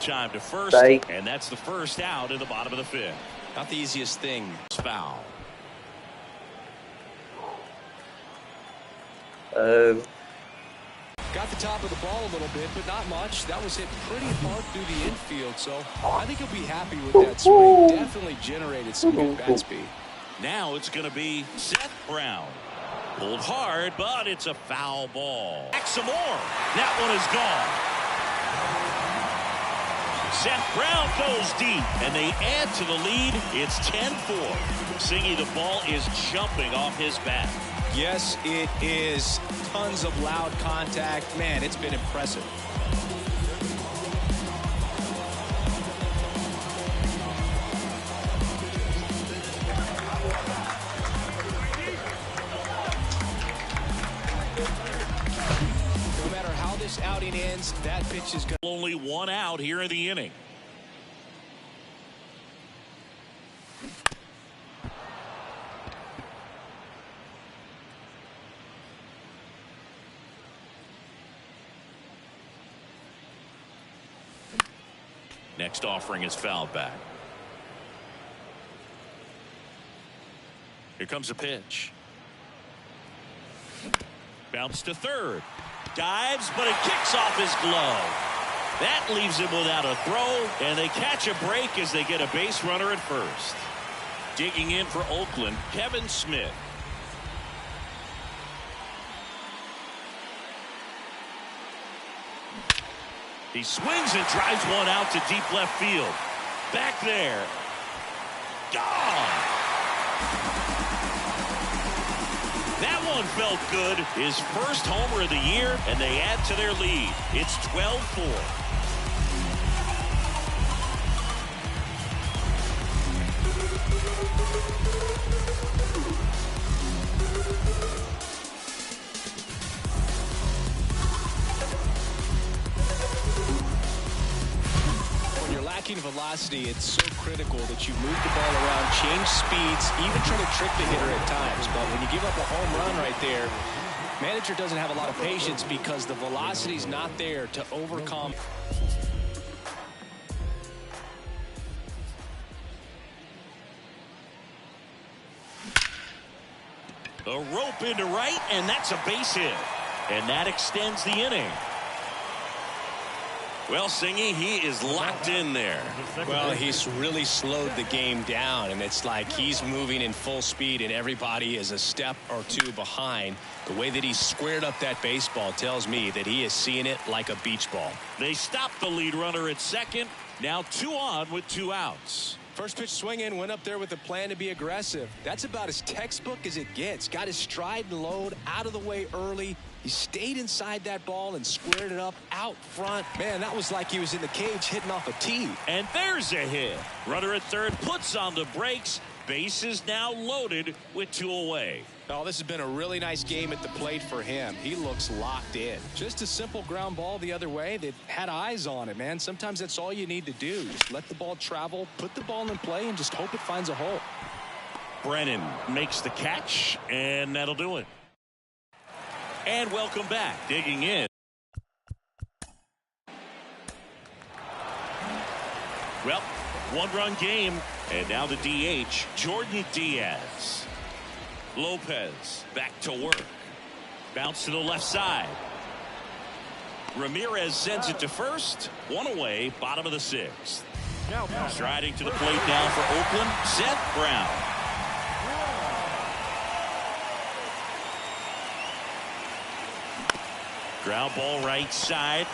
Time to first, and that's the first out in the bottom of the fifth. Not the easiest thing. Foul. Got the top of the ball a little bit, but not much. That was hit pretty hard through the infield, so I think he'll be happy with that swing. Definitely generated some good bat speed. Now it's going to be Seth Brown. Pulled hard, but it's a foul ball. Back some more. That one is gone. Seth Brown goes deep, and they add to the lead. It's 10-4. Singy, the ball is jumping off his bat. Yes, it is. Tons of loud contact. Man, it's been impressive. No matter how this outing ends, that pitch is going to... Only one out here in the inning. Next offering is fouled back. Here comes a pitch. Bounce to third. Dives, but it kicks off his glove. That leaves him without a throw, and they catch a break as they get a base runner at first. Digging in for Oakland, Kevin Smith. He swings and drives one out to deep left field. Back there. Gone! That one felt good. His first homer of the year, and they add to their lead. It's 12-4. Velocity, it's so critical that you move the ball around, change speeds, even try to trick the hitter at times. But when you give up a home run right there, manager doesn't have a lot of patience because the velocity's not there to overcome. A rope into right, and that's a base hit. And that extends the inning. Well, Singy, he is locked in there. Well, he's really slowed the game down, and it's like he's moving in full speed, and everybody is a step or two behind. The way that he squared up that baseball tells me that he is seeing it like a beach ball. They stop the lead runner at second. Now 2 on with 2 outs. First pitch swing in, went up there with a plan to be aggressive. That's about as textbook as it gets. Got his stride and load out of the way early. He stayed inside that ball and squared it up out front. Man, that was like he was in the cage hitting off a tee. And there's a hit. Runner at third puts on the brakes. Base is now loaded with 2 away. Oh, this has been a really nice game at the plate for him. He looks locked in. Just a simple ground ball the other way. They've had eyes on it, man. Sometimes that's all you need to do. Just let the ball travel, put the ball in play, and just hope it finds a hole. Brennan makes the catch, and that'll do it. And welcome back. Digging in. Well, 1-run game, and now the DH, Jordan Diaz. Lopez back to work. Bounce to the left side. Ramirez sends it to first. 1 away, bottom of the 6th. Striding to the plate now for Oakland, Seth Brown. Ground ball right side.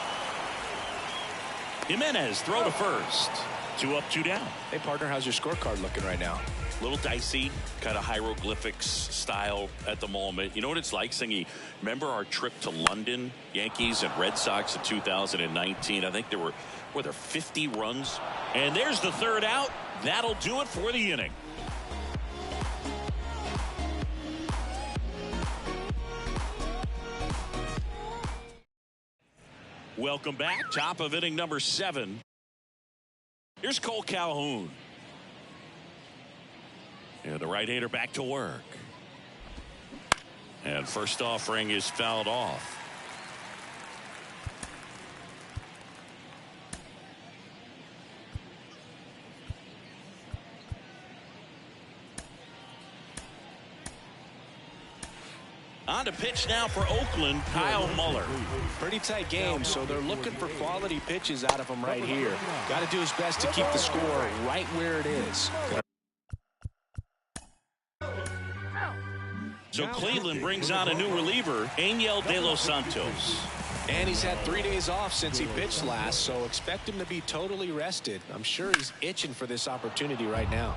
Jimenez throw to first. 2 up, 2 down. Hey, partner, how's your scorecard looking right now? A little dicey, kind of hieroglyphics style at the moment. You know what it's like, Singy? Remember our trip to London, Yankees and Red Sox in 2019? I think were there 50 runs? And there's the 3rd out. That'll do it for the inning. Welcome back. Top of inning number 7. Here's Cole Calhoun. And the right-hander back to work. And first offering is fouled off. On to pitch now for Oakland, Kyle Muller. Pretty tight game, so they're looking for quality pitches out of him right here. Got to do his best to keep the score right where it is. So Cleveland brings on a new reliever, Angel De Los Santos. And he's had 3 days off since he pitched last, so expect him to be totally rested. I'm sure he's itching for this opportunity right now.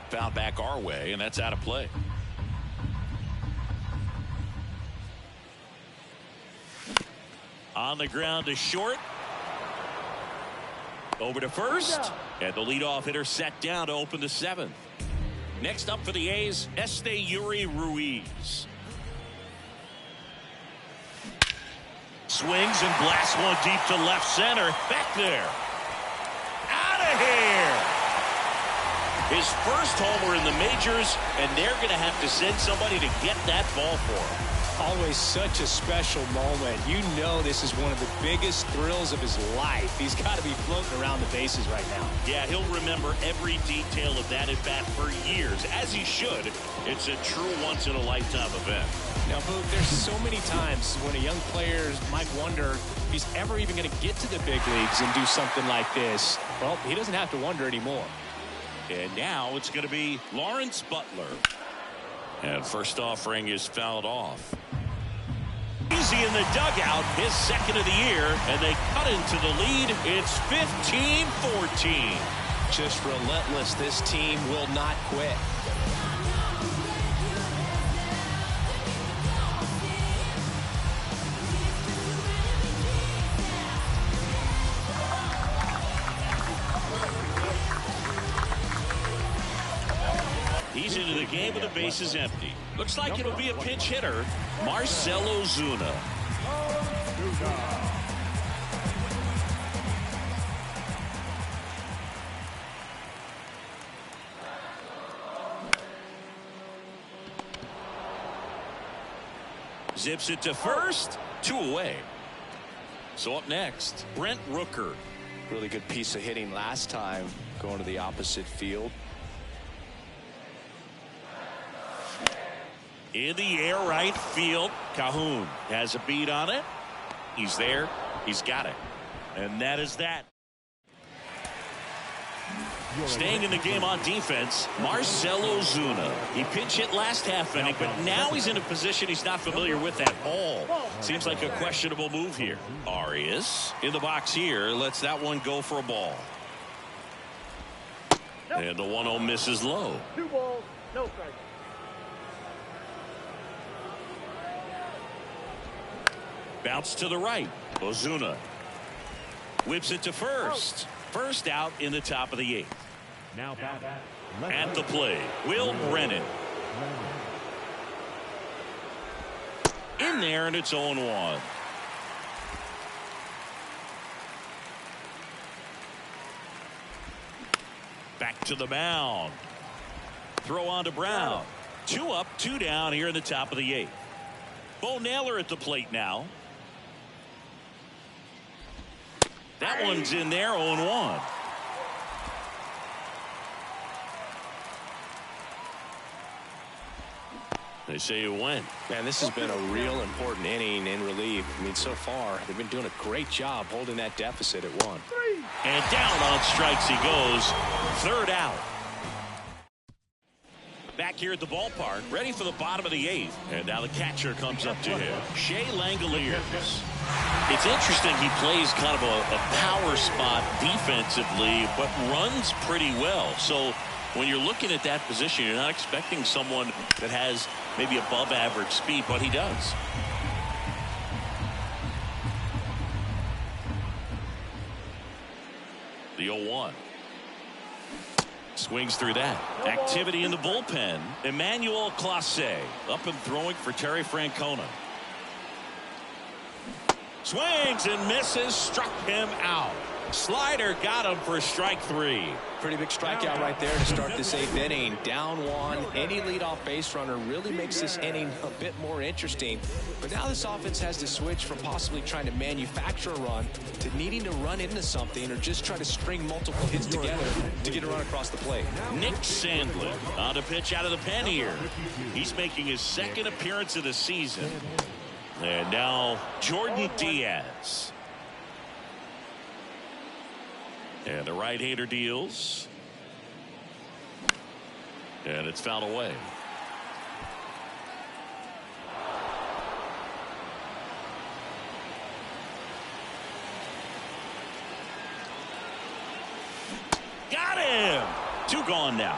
Foul back our way, and that's out of play. On the ground to short. Over to first. And the leadoff hitter set down to open the seventh. Next up for the A's, Esteury Ruiz. Swings and blasts one deep to left center. Back there. Out of here. His first homer in the majors, and they're going to have to send somebody to get that ball for him. Always such a special moment. You know this is one of the biggest thrills of his life. He's got to be floating around the bases right now. Yeah, he'll remember every detail of that at bat for years, as he should. It's a true once-in-a-lifetime event. Now, Boog, there's so many times when a young player might wonder if he's ever even going to get to the big leagues and do something like this. Well, he doesn't have to wonder anymore. And now it's going to be Lawrence Butler. And first offering is fouled off. Easy in the dugout, his second of the year, and they cut into the lead. It's 15-14. Just relentless. This team will not quit. He's into the game with the bases empty. Looks like it'll be a pinch hitter, Marcell Ozuna. Zips it to first, 2 away. So up next, Brent Rooker. Really good piece of hitting last time, going to the opposite field. In the air, right field. Cahoon has a beat on it. He's there. He's got it. And that is that. Staying in the game on defense, Marcell Ozuna. He pinch hit last half inning, but now he's in a position he's not familiar with at all. Seems like a questionable move here. Arias in the box here. Lets that one go for a ball. And the 1-0 misses low. 2 balls, no strikes. Bounce to the right. Ozuna whips it to first. First out in the top of the 8th. Now back at the plate, Will Brennan. In there, and it's 0-1. Back to the mound. Throw on to Brown. 2 up, 2 down here in the top of the 8th. Bo Naylor at the plate now. That one's in there, 0-1. They say you win. Man, this has been a real important inning in relief. I mean, so far, they've been doing a great job holding that deficit at 1. And down on strikes he goes. 3rd out. Back here at the ballpark, ready for the bottom of the 8th. And now the catcher comes up to him, Shea Langeliers. It's interesting, he plays kind of a power spot defensively, but runs pretty well. So when you're looking at that position, you're not expecting someone that has maybe above average speed, but he does. The 0-1. Swings through that. Activity in the bullpen. Emmanuel Clase up and throwing for Terry Francona. Swings and misses. Struck him out. Slider got him for strike 3. Pretty big strikeout right there to start this 8th inning. Down 1. Any leadoff base runner really makes this inning a bit more interesting. But now this offense has to switch from possibly trying to manufacture a run to needing to run into something or just try to string multiple hits together to get a run across the plate. Nick Sandlin on a pitch out of the pen here. He's making his second appearance of the season. And now Jordan Diaz. And the right-hander deals. And it's fouled away. Got him! 2 gone now.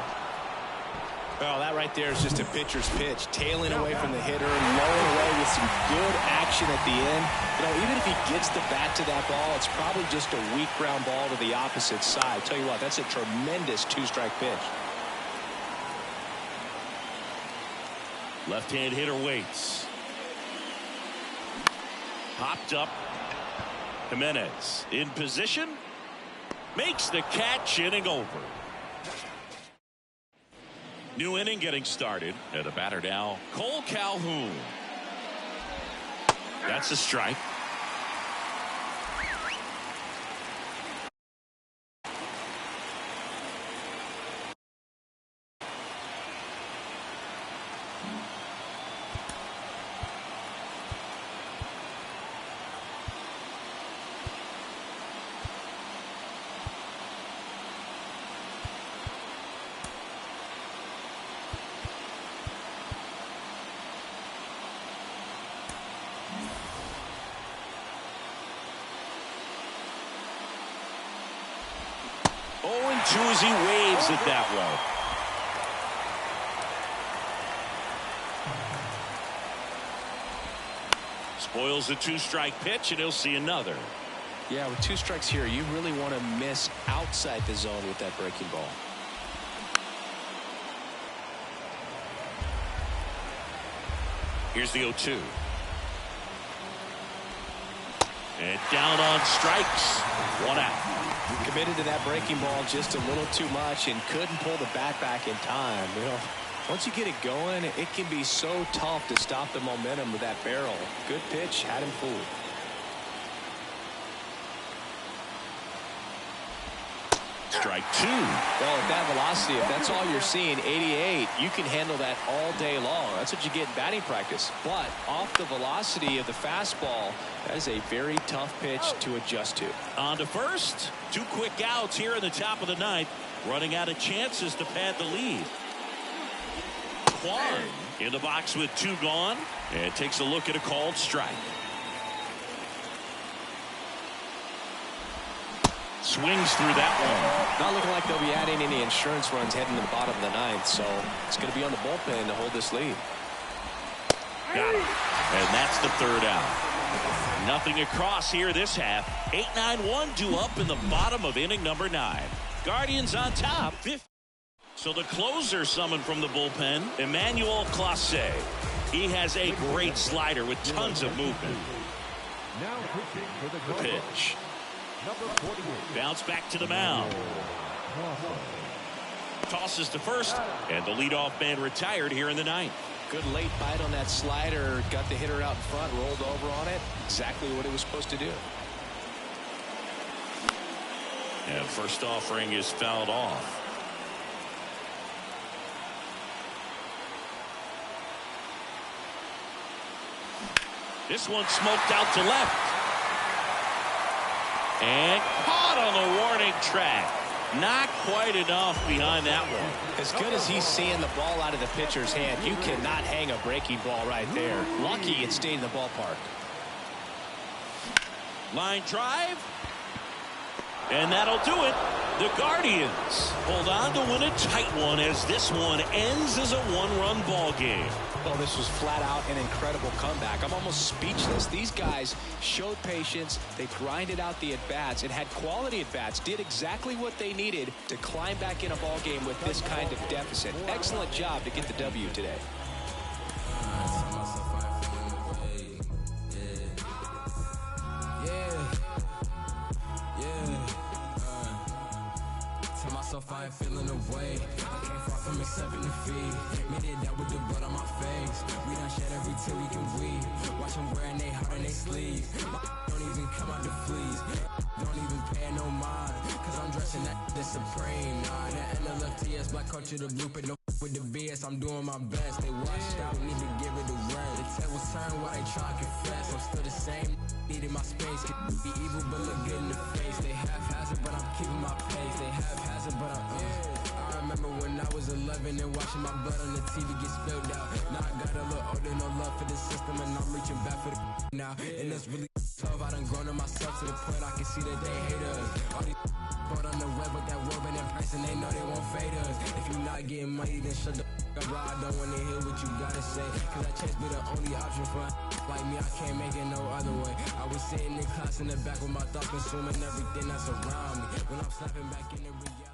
Well, that right there is just a pitcher's pitch. Tailing away from the hitter, lowering away with some good action at the end. You know, even if he gets the bat to that ball, it's probably just a weak ground ball to the opposite side. Tell you what, that's a tremendous 2-strike pitch. Left-hand hitter waits. Popped up. Jimenez in position. Makes the catch, inning over. New inning getting started. And the batter now, Cole Calhoun. That's a strike. As he waves it that way. Spoils the 2-strike pitch, and he'll see another. Yeah, with 2 strikes here, you really want to miss outside the zone with that breaking ball. Here's the 0-2. And down on strikes. 1 out. Committed to that breaking ball just a little too much and couldn't pull the bat back in time. You know, once you get it going, it can be so tough to stop the momentum of that barrel. Good pitch, had him fooled. Strike 2. Well, at that velocity, if that's all you're seeing, 88, you can handle that all day long. That's what you get in batting practice. But off the velocity of the fastball, that is a very tough pitch to adjust to. On to first. 2 quick outs here in the top of the 9th. Running out of chances to pad the lead. Kwan in the box with 2 gone. And takes a look at a called strike. Swings through that one. Not looking like they'll be adding any insurance runs heading to the bottom of the 9th, so it's going to be on the bullpen to hold this lead. Got him. And that's the 3rd out. Nothing across here this half. 8-9-1 due up in the bottom of inning number 9. Guardians on top. 50. So the closer summoned from the bullpen, Emmanuel Clase. He has a great slider with tons of movement. The pitch. Bounce back to the mound. Tosses to first, and the leadoff man retired here in the 9th. Good late bite on that slider. Got the hitter out in front, rolled over on it. Exactly what it was supposed to do. And first offering is fouled off. This one smoked out to left. And caught on the warning track. Not quite enough behind that one. As good as he's seeing the ball out of the pitcher's hand, you cannot hang a breaking ball right there. Lucky it stayed in the ballpark. Line drive. And that'll do it. The Guardians hold on to win a tight one as this one ends as a 1-run ball game. Well, this was flat out an incredible comeback. I'm almost speechless. These guys showed patience. They grinded out the at-bats and had quality at-bats. Did exactly what they needed to climb back in a ball game with this kind of deficit. Excellent job to get the W today. Yeah. Tell myself I ain't feeling the way. I came far from accepting defeat. Made it out with the blood on my face. We done shed every tear we can weep. Watch them wearing they heart in they sleeve. Don't even come out the fleas. Don't even pay no mind. Cause I'm dressing that supreme. Nah, the NLFTS, black culture, the blueprint. No with the BS, I'm doing my best. They washed out, we need to give it a run. The tables turn while they try to confess. I'm still the same, needing my space. Could be evil, but look good in the face. They haphazard, but I'm keeping my pace. They haphazard, but I remember when I was 11 and watching my blood on the TV get spilled out. Now I got a little older, no love for the system, and I'm reaching back for the now. And it's really tough, I done grown on myself to the point I can see that they hate us. All these bought on the web with that Robin and price, and they know they won't fade us. If you not getting money, then shut the up, bro. I don't wanna hear what you gotta say, cause that chance be the only option for like me. I can't make it no other way. I was sitting in class in the back with my thoughts consuming everything that's around me. When I'm snapping back in the reality.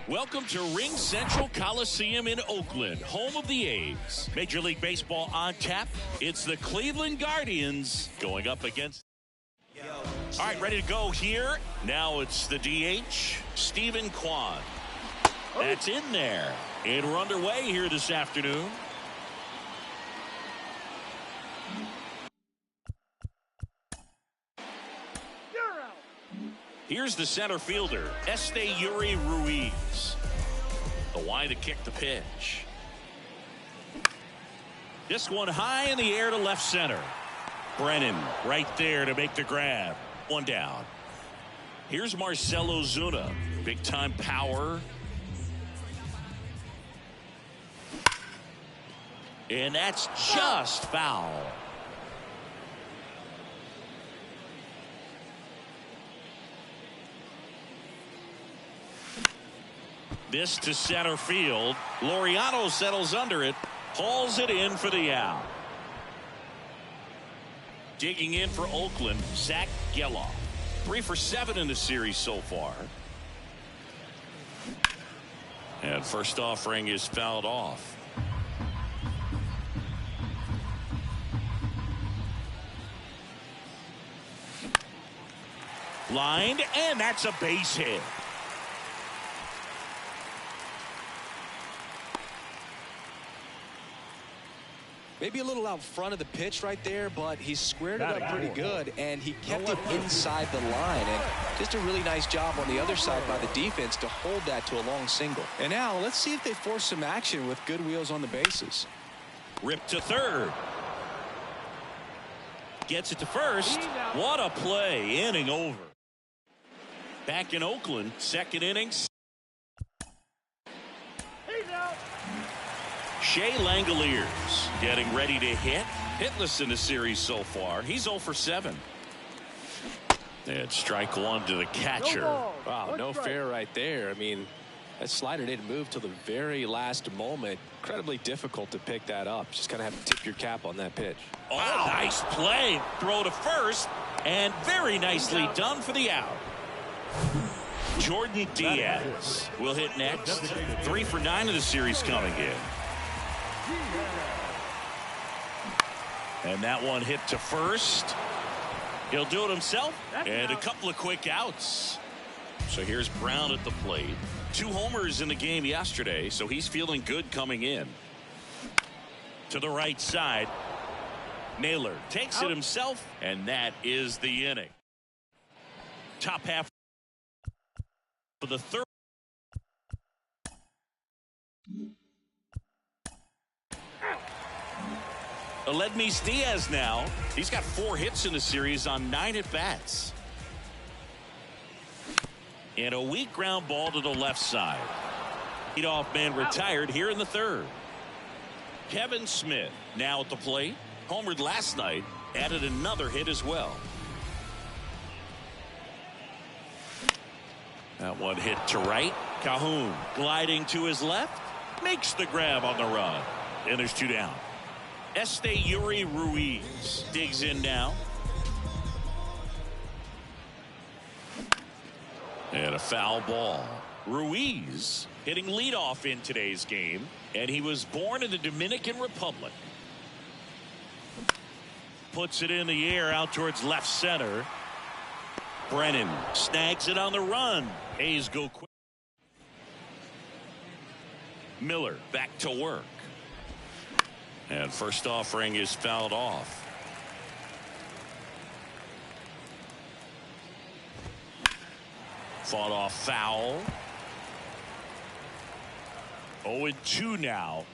Welcome to Ring Central Coliseum in Oakland, home of the A's. Major League Baseball on tap. It's the Cleveland Guardians going up against... All right, ready to go here. Now it's the DH, Stephen Kwan. That's in there. And we're underway here this afternoon. Here's the center fielder, Esteury Ruiz. The wide to kick the pitch. This one high in the air to left center. Brennan right there to make the grab. One down. Here's Marcell Ozuna. Big time power. And that's just foul. This to center field. Laureano settles under it. Hauls it in for the out. Digging in for Oakland, Zach Geloff. 3 for 7 in the series so far. And first offering is fouled off. Lined, and that's a base hit. Maybe a little out front of the pitch right there, but he squared it up pretty good, and he kept it inside the line. And just a really nice job on the other side by the defense to hold that to a long single. And now let's see if they force some action with good wheels on the bases. Ripped to third. Gets it to first. What a play. Inning over. Back in Oakland, second innings. Shea Langoliers getting ready to hit. Hitless in the series so far. He's 0 for 7. And strike one to the catcher. Wow, no fair right there. I mean, that slider didn't move till the very last moment. Incredibly difficult to pick that up. Just kind of have to tip your cap on that pitch. Oh, nice play. Throw to first. And very nicely done for the out. Jordan Diaz will hit next. 3 for 9 of the series coming in. And that one hit to first. He'll do it himself. And a couple of quick outs. So here's Brown at the plate. 2 homers in the game yesterday, so he's feeling good coming in. To the right side. Naylor takes it himself, and that is the inning. Top half for the third. Aledmys Diaz now. He's got 4 hits in the series on 9 at-bats. And a weak ground ball to the left side. Leadoff man retired here in the third. Kevin Smith now at the plate. Homered last night. Added another hit as well. That one hit to right. Calhoun gliding to his left. Makes the grab on the run. And there's two down. Esteury Ruiz digs in now. And a foul ball. Ruiz hitting leadoff in today's game. And he was born in the Dominican Republic. Puts it in the air out towards left center. Brennan snags it on the run. A's go quick. Miller back to work. And first offering is fouled off. Fought off foul. 0-2 now.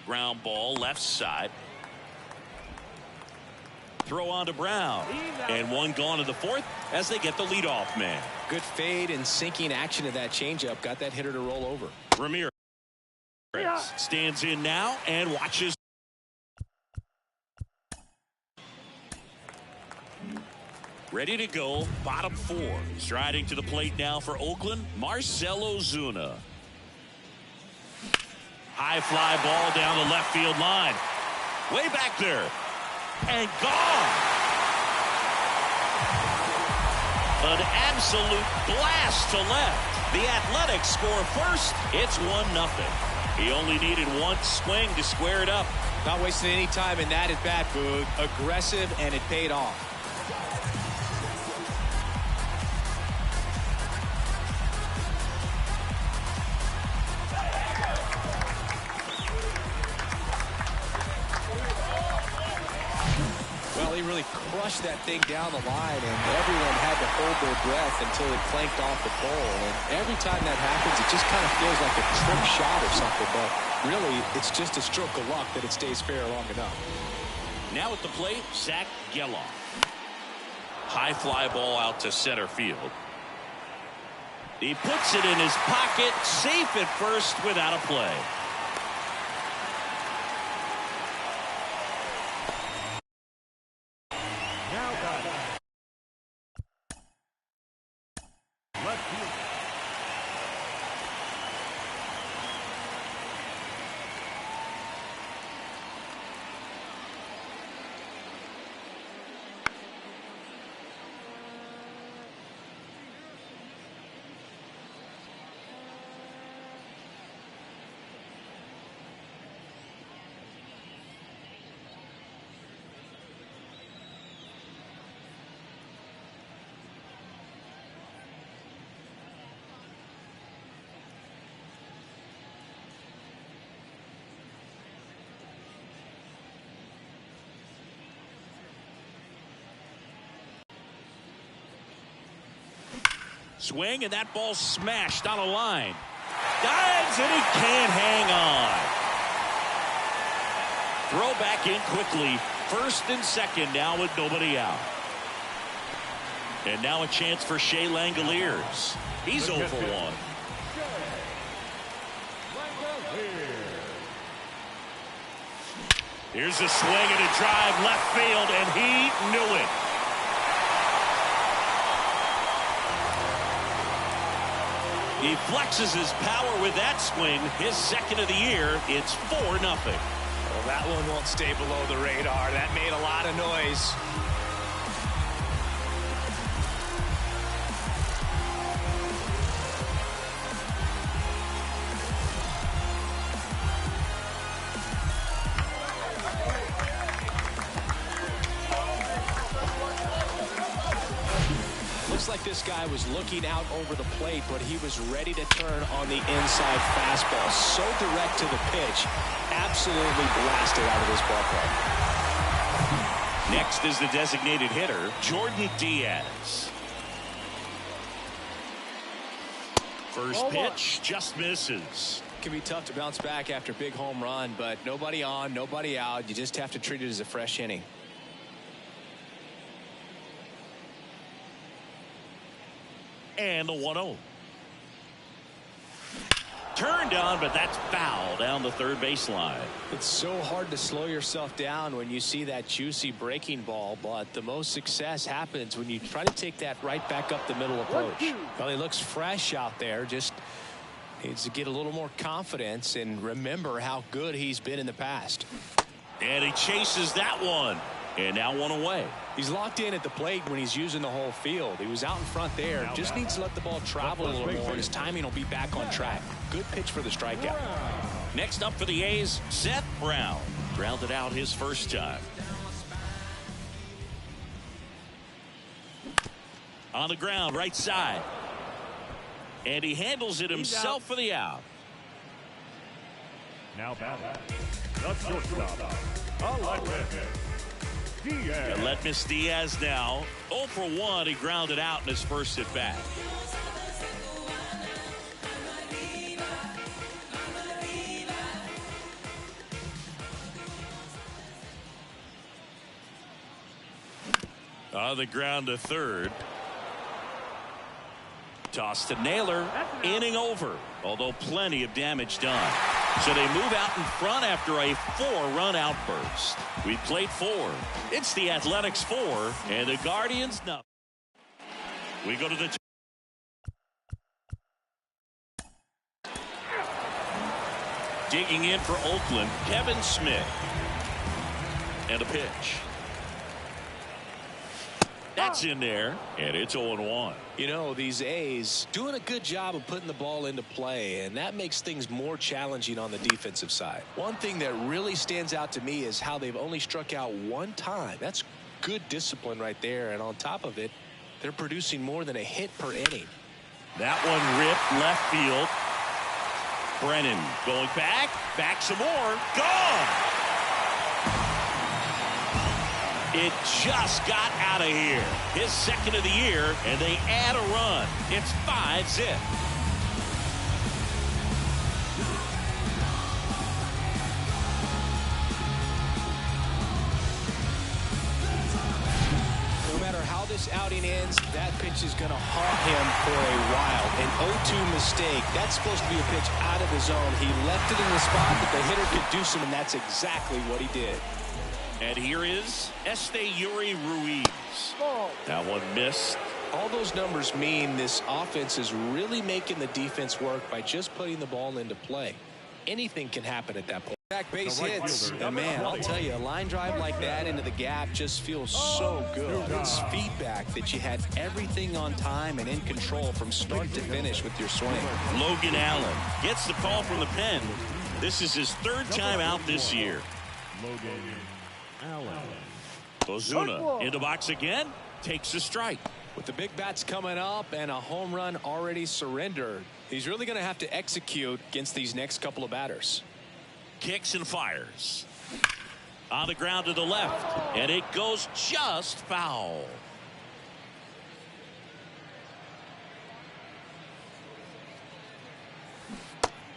Ground ball left side. Throw on to Brown. And one gone to the fourth as they get the leadoff man. Good fade and sinking action to that changeup. Got that hitter to roll over. Ramirez stands in now and watches. Ready to go. Bottom four. Striding to the plate now for Oakland. Marcell Ozuna. High fly ball down the left field line. Way back there. And gone. An absolute blast to left. The Athletics score first. It's 1-0. He only needed one swing to square it up. Not wasting any time in that at bat, Boog. Aggressive, and it paid off. Well, he really crushed that thing down the line, and everyone had to hold their breath until it clanked off the pole. And every time that happens, it just kind of feels like a trick shot or something, but really, it's just a stroke of luck that it stays fair long enough. Now at the plate, Zach Geloff. High fly ball out to center field. He puts it in his pocket, safe at first without a play. Now batting. Left field. Swing, and that ball smashed on a line. Dives, and he can't hang on. Throw back in quickly. First and second now with nobody out. And now a chance for Shea Langoliers. He's 0 for 1. Here's a swing and a drive left field, and he knew it. He flexes his power with that swing. His second of the year. It's 4-0. Well, that one won't stay below the radar. That made a lot of noise. Looks like this guy was looking out over the plate, but he was ready to turn on the inside fastball. So direct to the pitch. Absolutely blasted out of this ballpark. Next is the designated hitter, Jordan Diaz. First pitch just misses. Can be tough to bounce back after a big home run, but nobody on, nobody out. You just have to treat it as a fresh inning. And the 1-0. Turned on, but that's foul down the third baseline. It's so hard to slow yourself down when you see that juicy breaking ball, but the most success happens when you try to take that right back up the middle approach. Well, he looks fresh out there, just needs to get a little more confidence and remember how good he's been in the past. And he chases that one. And now one away. He's locked in at the plate when he's using the whole field. He was out in front there. Just needs to let the ball travel a little more, and his timing will be back on track. Good pitch for the strikeout. Next up for the A's, Seth Brown. Grounded out his first time. On the ground, right side. And he handles it himself for the out. Now batting, the shortstop, Aledmys Diaz now 0 for 1. He grounded out in his first at bat. On the ground to third. Toss to Naylor. Inning over, although plenty of damage done. So they move out in front after a 4-run outburst. We played 4. It's the Athletics 4 and the Guardians no. We go to the digging in for Oakland, Kevin Smith. And a pitch. That's in there, and it's 0-1. You know, these A's doing a good job of putting the ball into play, and that makes things more challenging on the defensive side. One thing that really stands out to me is how they've only struck out one time. That's good discipline right there, and on top of it, they're producing more than a hit per inning. That one ripped left field. Brennan going back some more, gone! It just got out of here. His second of the year, and they add a run. It's 5-zip. No matter how this outing ends, that pitch is going to haunt him for a while. An 0-2 mistake. That's supposed to be a pitch out of the zone. He left it in the spot that the hitter could do something, and that's exactly what he did. And here is Esteury Ruiz. That one missed. All those numbers mean this offense is really making the defense work by just putting the ball into play. Anything can happen at that point. Back base hits, and man, I'll tell you, a line drive like that into the gap just feels so good. It's feedback that you had everything on time and in control from start to finish with your swing. Logan Allen gets the call from the pen. This is his third time out this year. Logan Allen. Ozuna in the box again, takes a strike. With the big bats coming up and a home run already surrendered, he's really going to have to execute against these next couple of batters. Kicks and fires. On the ground to the left, and it goes just foul.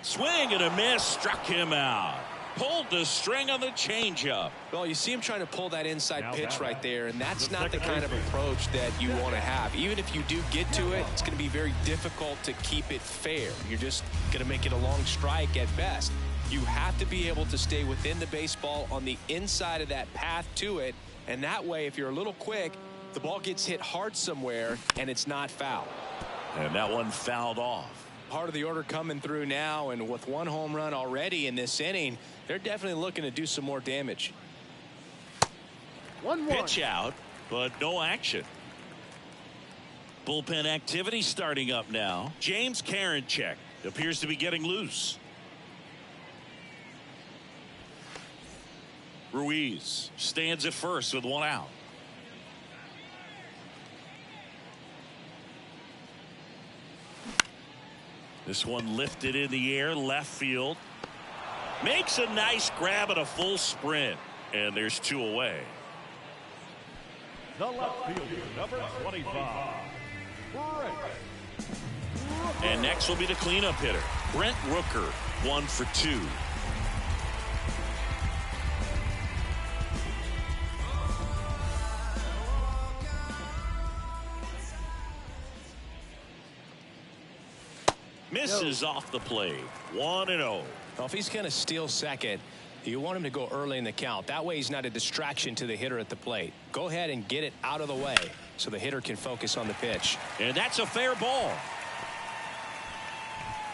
Swing and a miss, struck him out. Pulled the string on the changeup. Well, you see him trying to pull that inside pitch right there, and that's not the kind of approach that you want to have. Even if you do get to it, it's going to be very difficult to keep it fair. You're just going to make it a long strike at best. You have to be able to stay within the baseball on the inside of that path to it, and that way, if you're a little quick, the ball gets hit hard somewhere, and it's not foul. And that one fouled off. Part of the order coming through now, and with one home run already in this inning, they're definitely looking to do some more damage. 1-1. Pitch out, but no action. Bullpen activity starting up now. James Karinchak appears to be getting loose. Ruiz stands at first with one out. This one lifted in the air, left field. Makes a nice grab at a full sprint. And there's two away. The left fielder, number 25. Brent. And next will be the cleanup hitter, Brent Rooker, 1 for 2. misses off the plate. 1-0. Well, if he's going to steal second, you want him to go early in the count. That way he's not a distraction to the hitter at the plate. Go ahead and get it out of the way so the hitter can focus on the pitch. And that's a fair ball.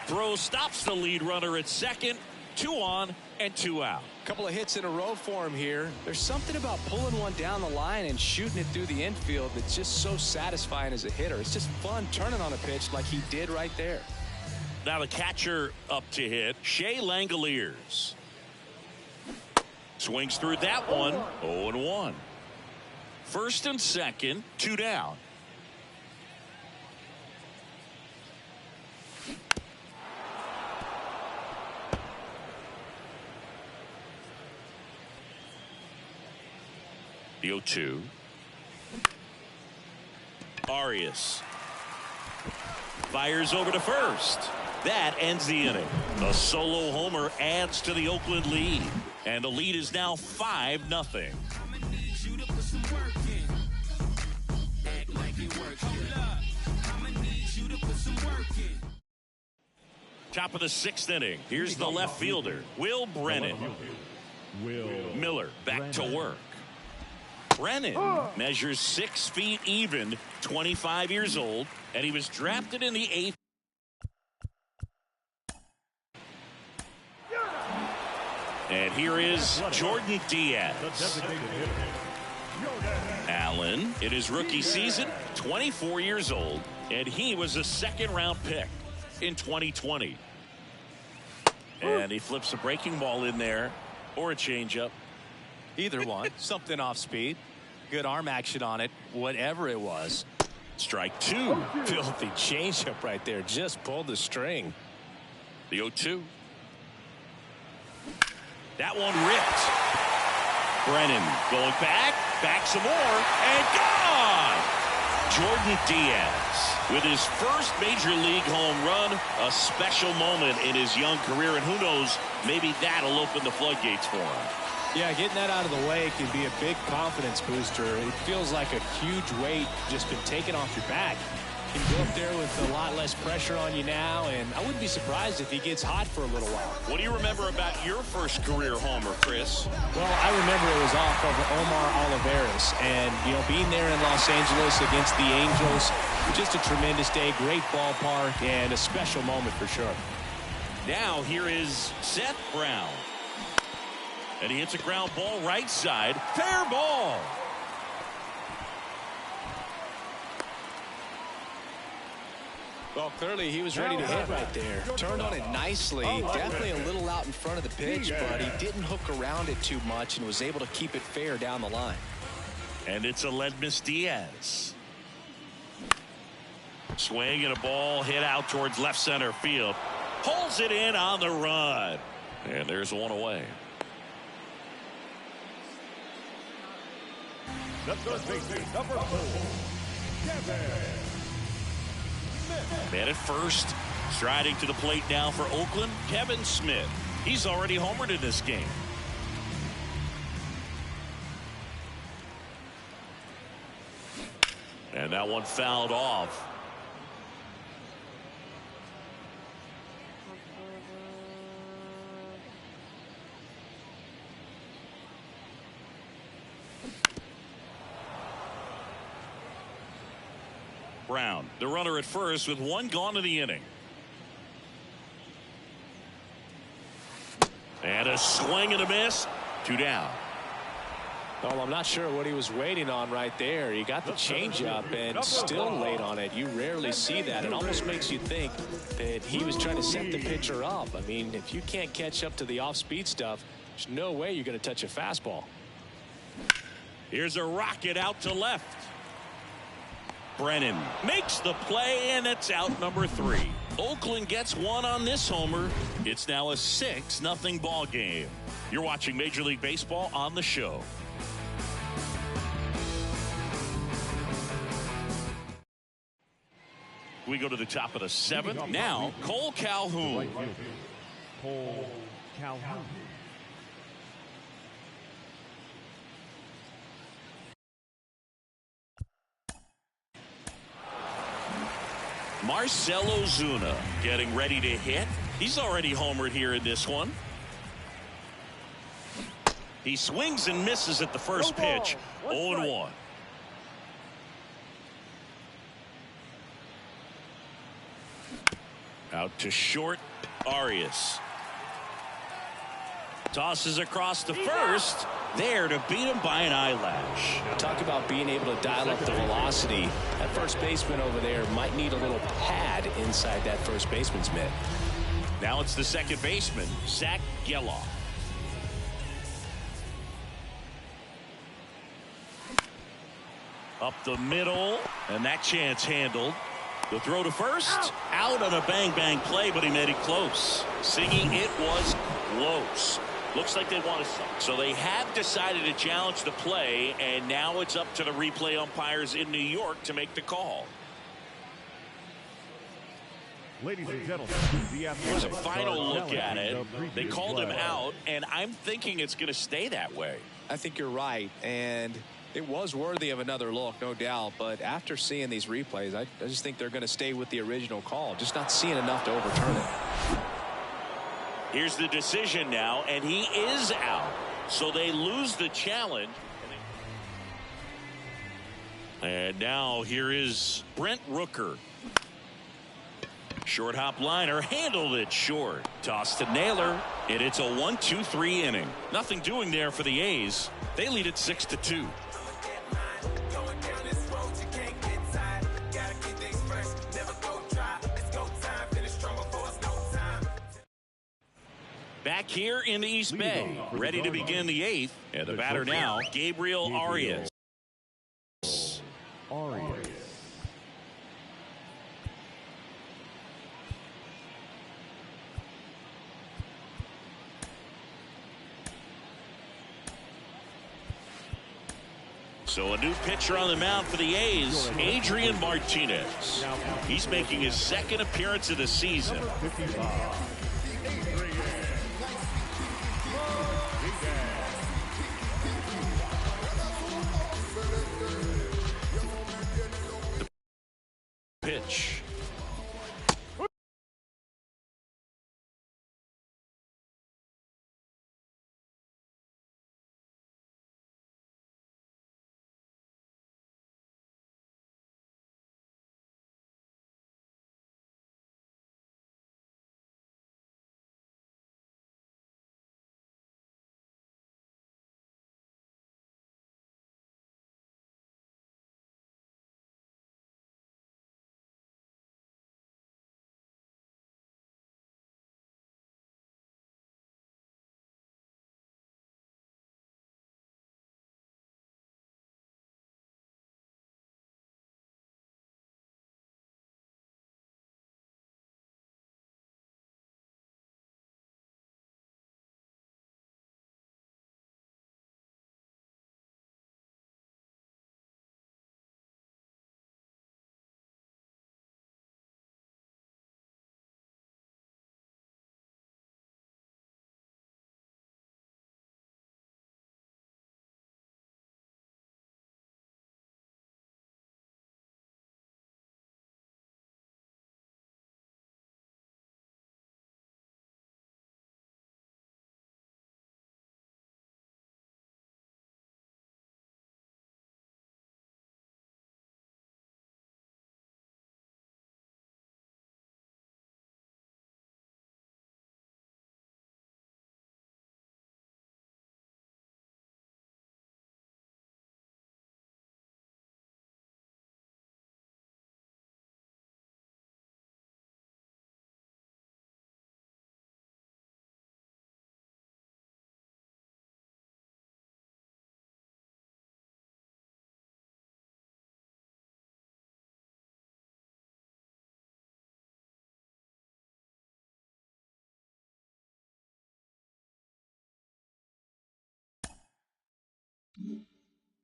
Throw stops the lead runner at second. 2 on and 2 out. Couple of hits in a row for him here. There's something about pulling one down the line and shooting it through the infield that's just so satisfying as a hitter. It's just fun turning on a pitch like he did right there. Now the catcher up to hit, Shea Langoliers. Swings through that one. 0-1. First and second, 2 down. The 0-2. Arias fires over to first. That ends the inning. A solo homer adds to the Oakland lead. And the lead is now 5-0. Top of the 6th inning. Here's the left fielder, Will Brennan. Miller back to work. Brennan measures 6 feet even, 25 years old, and he was drafted in the 8th. And here is Jordan Diaz. Allen, in his rookie season, 24 years old, and he was a 2nd-round pick in 2020. And he flips a breaking ball in there, or a changeup. Either one. Something off speed. Good arm action on it. Whatever it was. Strike 2. Filthy changeup right there. Just pulled the string. The 0-2. That one ripped. Brennan going back some more, and gone! Jordan Diaz with his first major league home run, a special moment in his young career, and who knows, maybe that'll open the floodgates for him. Yeah, getting that out of the way can be a big confidence booster. It feels like a huge weight just been taken off your back. You can go up there with a lot less pressure on you now, and I wouldn't be surprised if he gets hot for a little while. What do you remember about your first career homer, Chris? Well, I remember it was off of Omar Olivares, and, being there in Los Angeles against the Angels, just a tremendous day, great ballpark, and a special moment for sure. Now here is Seth Brown. And he hits a ground ball right side. Fair ball. Well, clearly he was ready to hit right there. Turned on it nicely. Definitely a little out in front of the pitch, but he didn't hook around it too much and was able to keep it fair down the line. And it's Aledmys Diaz. Swing and a ball hit out towards left center field. Pulls it in on the run. And there's one away. That's going to take number 4, Kevin Smith. Man at first, striding to the plate now for Oakland, Kevin Smith. He's already homered in this game. And that one fouled off. Brown, the runner at first with one gone in the inning. And a swing and a miss. 2 down. Well, I'm not sure what he was waiting on right there. He got the changeup and still late on it. You rarely see that. It almost makes you think that he was trying to set the pitcher up. I mean, if you can't catch up to the off-speed stuff, there's no way you're going to touch a fastball. Here's a rocket out to left. Brennan makes the play, and it's out number 3. Oakland gets one on this homer. It's now a 6-0 ball game. You're watching Major League Baseball on the show. We go to the top of the 7th. Now, Cole Calhoun. Cole Calhoun. Marcell Ozuna getting ready to hit. He's already homered here in this one. He swings and misses at the first pitch. 0-1. Out to short. Arias tosses across the first. There to beat him by an eyelash. Talk about being able to dial up the velocity. That first baseman over there might need a little pad inside that first baseman's mitt. Now it's the second baseman, Zach Gelof. Up the middle, and that chance handled. The throw to first, out on a bang-bang play, but he made it close. Singing, it was close. Looks like they want to stop. So they have decided to challenge the play, and now it's up to the replay umpires in New York to make the call. Ladies and gentlemen, Here's a final look at it. They called him out, and I'm thinking it's going to stay that way. I think you're right, and it was worthy of another look, no doubt. But after seeing these replays, I just think they're going to stay with the original call. Just not seeing enough to overturn it. Here's the decision now, and he is out. So they lose the challenge. And now here is Brent Rooker. Short hop liner, handled it short. Toss to Naylor, and it's a 1-2-3 inning. Nothing doing there for the A's. They lead it 6-2. Back here in the East Bay, ready to begin the 8th. And the batter now, Gabriel Arias. So a new pitcher on the mound for the A's, Adrian Martinez. He's making his second appearance of the season. Pitch.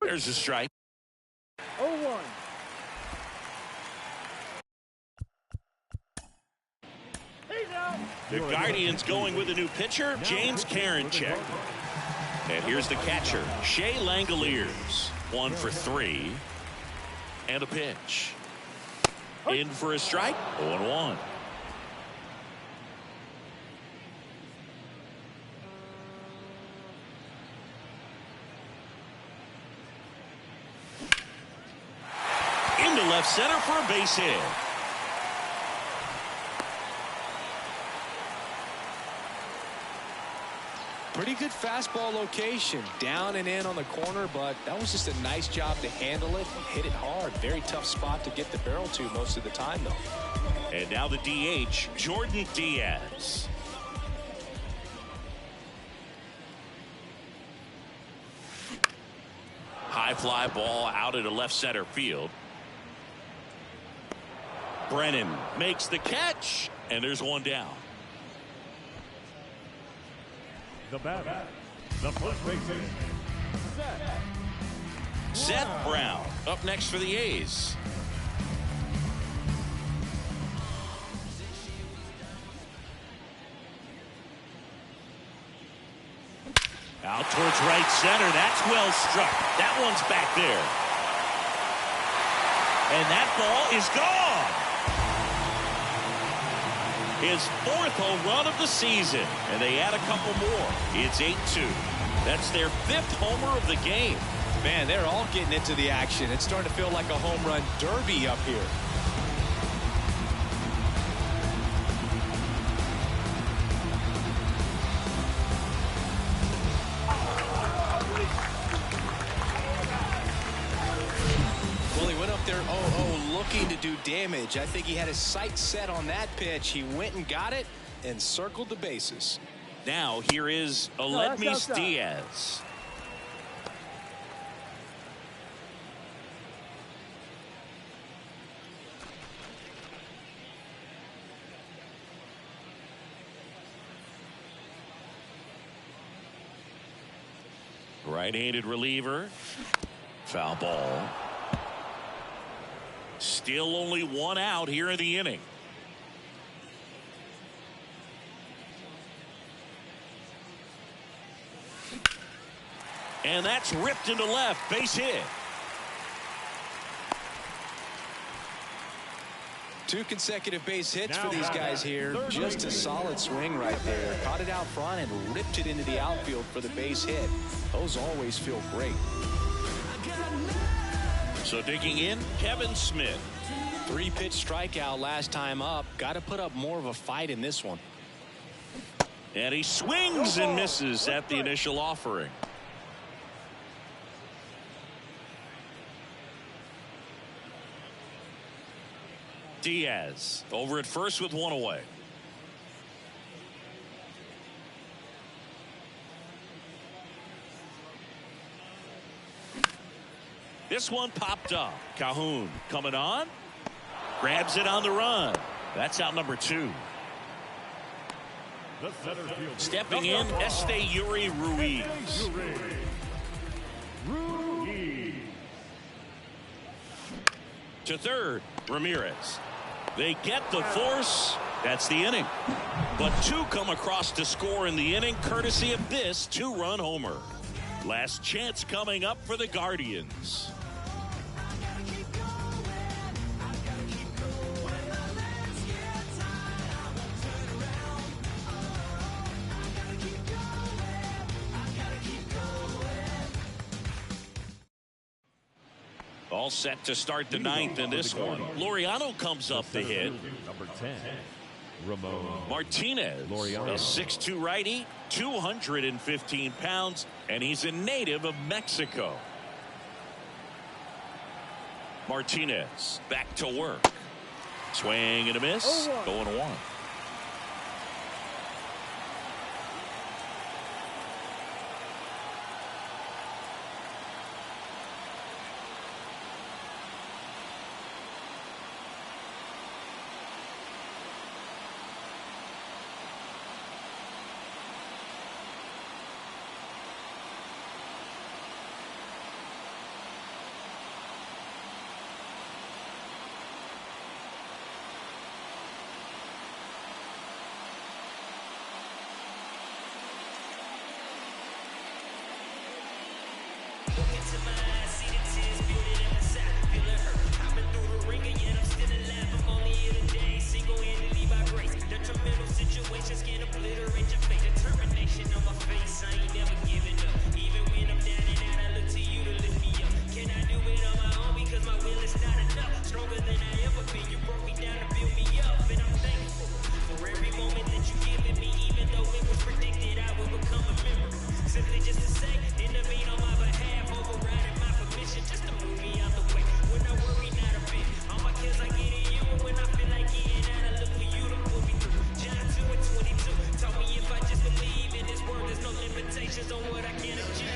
There's a strike. 0-1. The Guardians going with a new pitcher, James Karinchak. And here's the catcher, Shea Langoliers. 1 for 3. And a pitch. In for a strike. 0-1. Into left center for a base hit. Pretty good fastball location. Down and in on the corner, but that was just a nice job to handle it and hit it hard. Very tough spot to get the barrel to most of the time, though. And now the DH, Jordan Diaz. High fly ball out into left center field. Brennan makes the catch, and there's one down. The batter, the first baseman, Seth Brown up next for the A's. Out towards right center. That's well struck. That one's back there. And that ball is gone. His 4th home run of the season. And they add a couple more. It's 8-2. That's their 5th homer of the game. Man, they're all getting into the action. It's starting to feel like a home run derby up here. Well, he went up there 0-0 looking to do damage. I think he had his sights set on that pitch. He went and got it and circled the bases. Now here is Aledmys Diaz. Right-handed reliever. Foul ball. Still only one out here in the inning. And that's ripped into left. Base hit. 2 consecutive base hits for these guys here. Just a solid swing right there. Caught it out front and ripped it into the outfield for the base hit. Those always feel great. So digging in, Kevin Smith. 3-pitch strikeout last time up. Got to put up more of a fight in this one. And he swings and misses at the initial offering. Diaz over at first with one away. This one popped up. Calhoun coming on. Grabs it on the run. That's out number 2. Stepping in, Esteury Ruiz. To third, Ramirez. They get the force. That's the inning. But 2 come across to score in the inning, courtesy of this 2-run homer. Last chance coming up for the Guardians. All set to start the 9th in this one. Laureano comes up the hit. Number 10, Ramon Martinez, Laureano. a 6'2 righty, 215 pounds, and he's a native of Mexico. Martinez back to work. Swing and a miss. 0-1. Detrimental situations can obliterate your fate. Determination on my face, I ain't never giving up. Even when I'm down and out, I look to you to lift me up. Can I do it on my own because my will is not enough? Stronger than I ever been, you broke me down to build me up. And I'm thankful for every moment that you given me. Even though it was predicted, I will become a memory. Simply just to say, intervene on my behalf, overriding my permission just to move me out the way. When I worry not a bit, all my cares I get in you. And when I feel like getting out, I look for you to pull me through. John 2 and 22 taught me if I just believe in His word, there's no limitations on what I can achieve.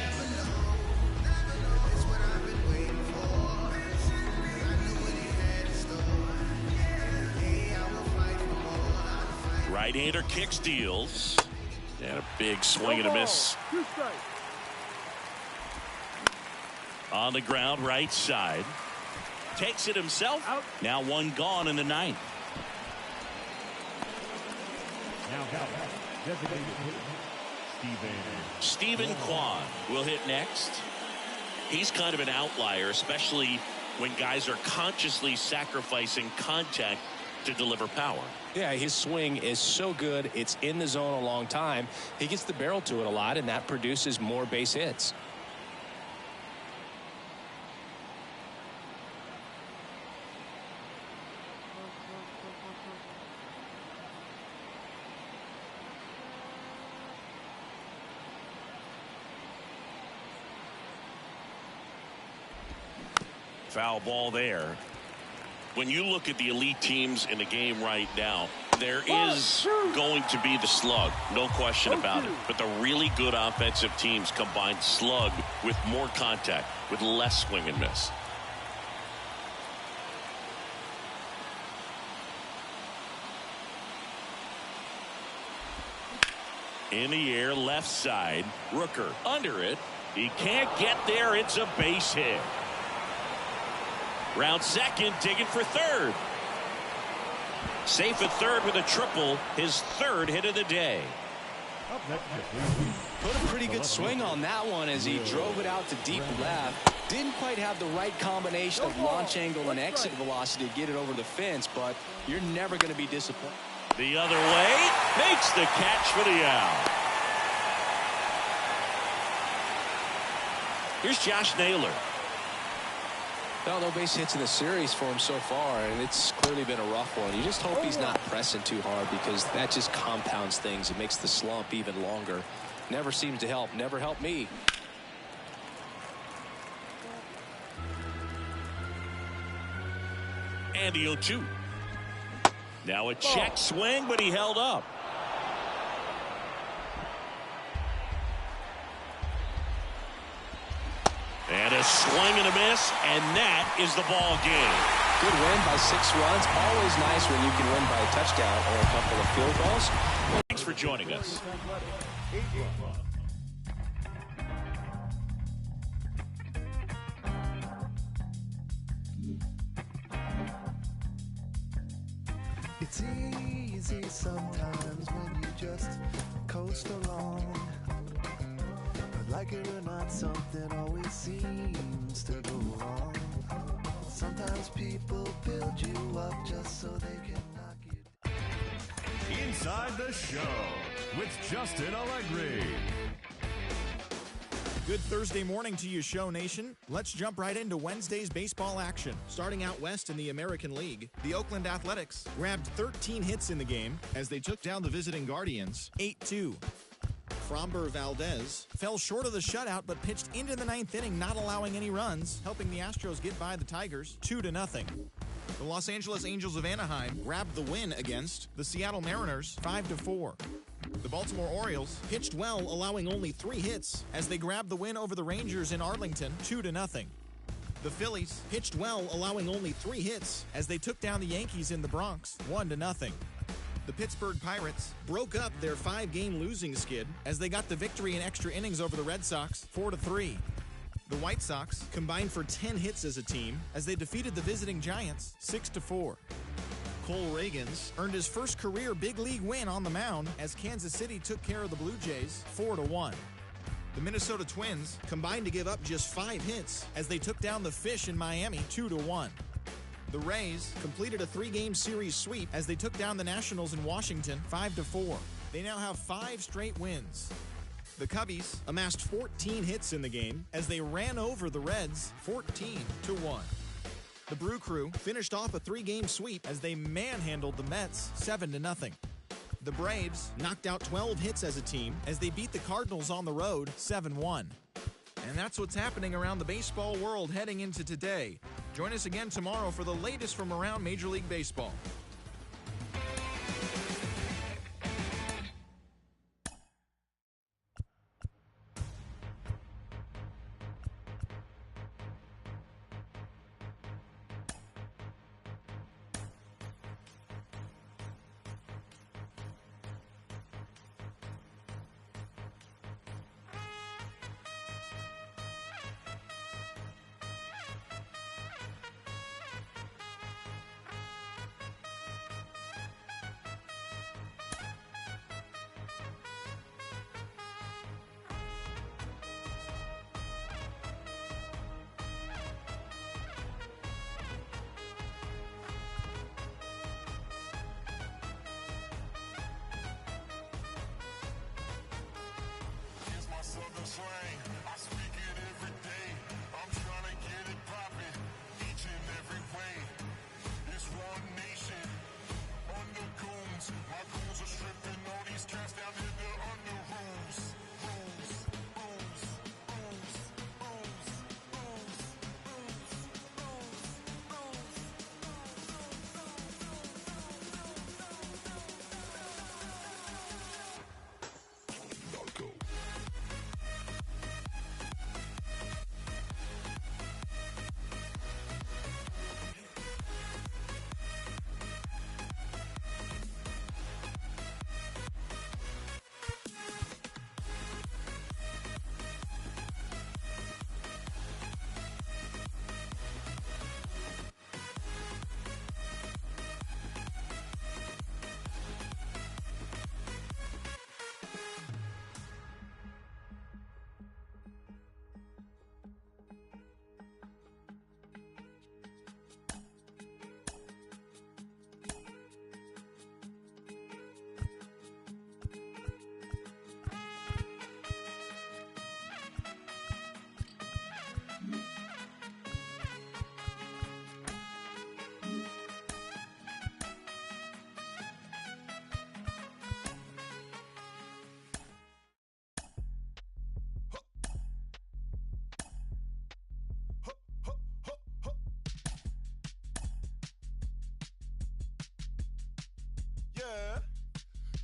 Right-hander kicks, deals. And a big swing and a miss. On the ground, right side. Takes it himself. Out. Now one gone in the ninth. Now designated hitter, Stephen Kwan will hit next. He's kind of an outlier, especially when guys are consciously sacrificing contact to deliver power. Yeah, his swing is so good. It's in the zone a long time. He gets the barrel to it a lot, and that produces more base hits. Foul ball there. When you look at the elite teams in the game right now, there is going to be the slug, no question about it. But the really good offensive teams combine slug with more contact, with less swing and miss. In the air, left side. Rooker under it. He can't get there. It's a base hit. Round second, digging for third. Safe at third with a triple, his third hit of the day. Put a pretty good swing on that one as he drove it out to deep left. Didn't quite have the right combination of launch angle and exit velocity to get it over the fence, but you're never going to be disappointed. The other way, makes the catch for the out. Here's Josh Naylor. Well, no base hits in the series for him so far, and it's clearly been a rough one. You just hope he's not pressing too hard because that just compounds things. It makes the slump even longer. Never seems to help. Never helped me. And the 0-2. Now a check swing, but he held up. And a swing and a miss, and that is the ball game. Good win by 6 runs. Always nice when you can win by a touchdown or a couple of field goals. Thanks for joining us. It's easy sometimes when you just coast along. But like it or not, something always seems to go wrong. Sometimes people build you up just so they can knock you down. Inside the Show with Justin Allegri. Good Thursday morning to you, Show Nation. Let's jump right into Wednesday's baseball action. Starting out west in the American League, the Oakland Athletics grabbed 13 hits in the game as they took down the visiting Guardians 8-2. Framber Valdez fell short of the shutout but pitched into the ninth inning, not allowing any runs, helping the Astros get by the Tigers 2-0. The Los Angeles Angels of Anaheim grabbed the win against the Seattle Mariners 5-4. The Baltimore Orioles pitched well, allowing only 3 hits as they grabbed the win over the Rangers in Arlington 2-0. The Phillies pitched well, allowing only 3 hits as they took down the Yankees in the Bronx 1-0. The Pittsburgh Pirates broke up their 5-game losing skid as they got the victory in extra innings over the Red Sox 4-3. The White Sox combined for 10 hits as a team as they defeated the visiting Giants 6-4. Cole Ragans earned his first career big league win on the mound as Kansas City took care of the Blue Jays 4-1. The Minnesota Twins combined to give up just 5 hits as they took down the Fish in Miami 2-1. The Rays completed a 3-game series sweep as they took down the Nationals in Washington 5-4. They now have 5 straight wins. The Cubbies amassed 14 hits in the game as they ran over the Reds 14-1. The Brew Crew finished off a 3-game sweep as they manhandled the Mets 7-0. The Braves knocked out 12 hits as a team as they beat the Cardinals on the road 7-1. And that's what's happening around the baseball world heading into today. Join us again tomorrow for the latest from around Major League Baseball.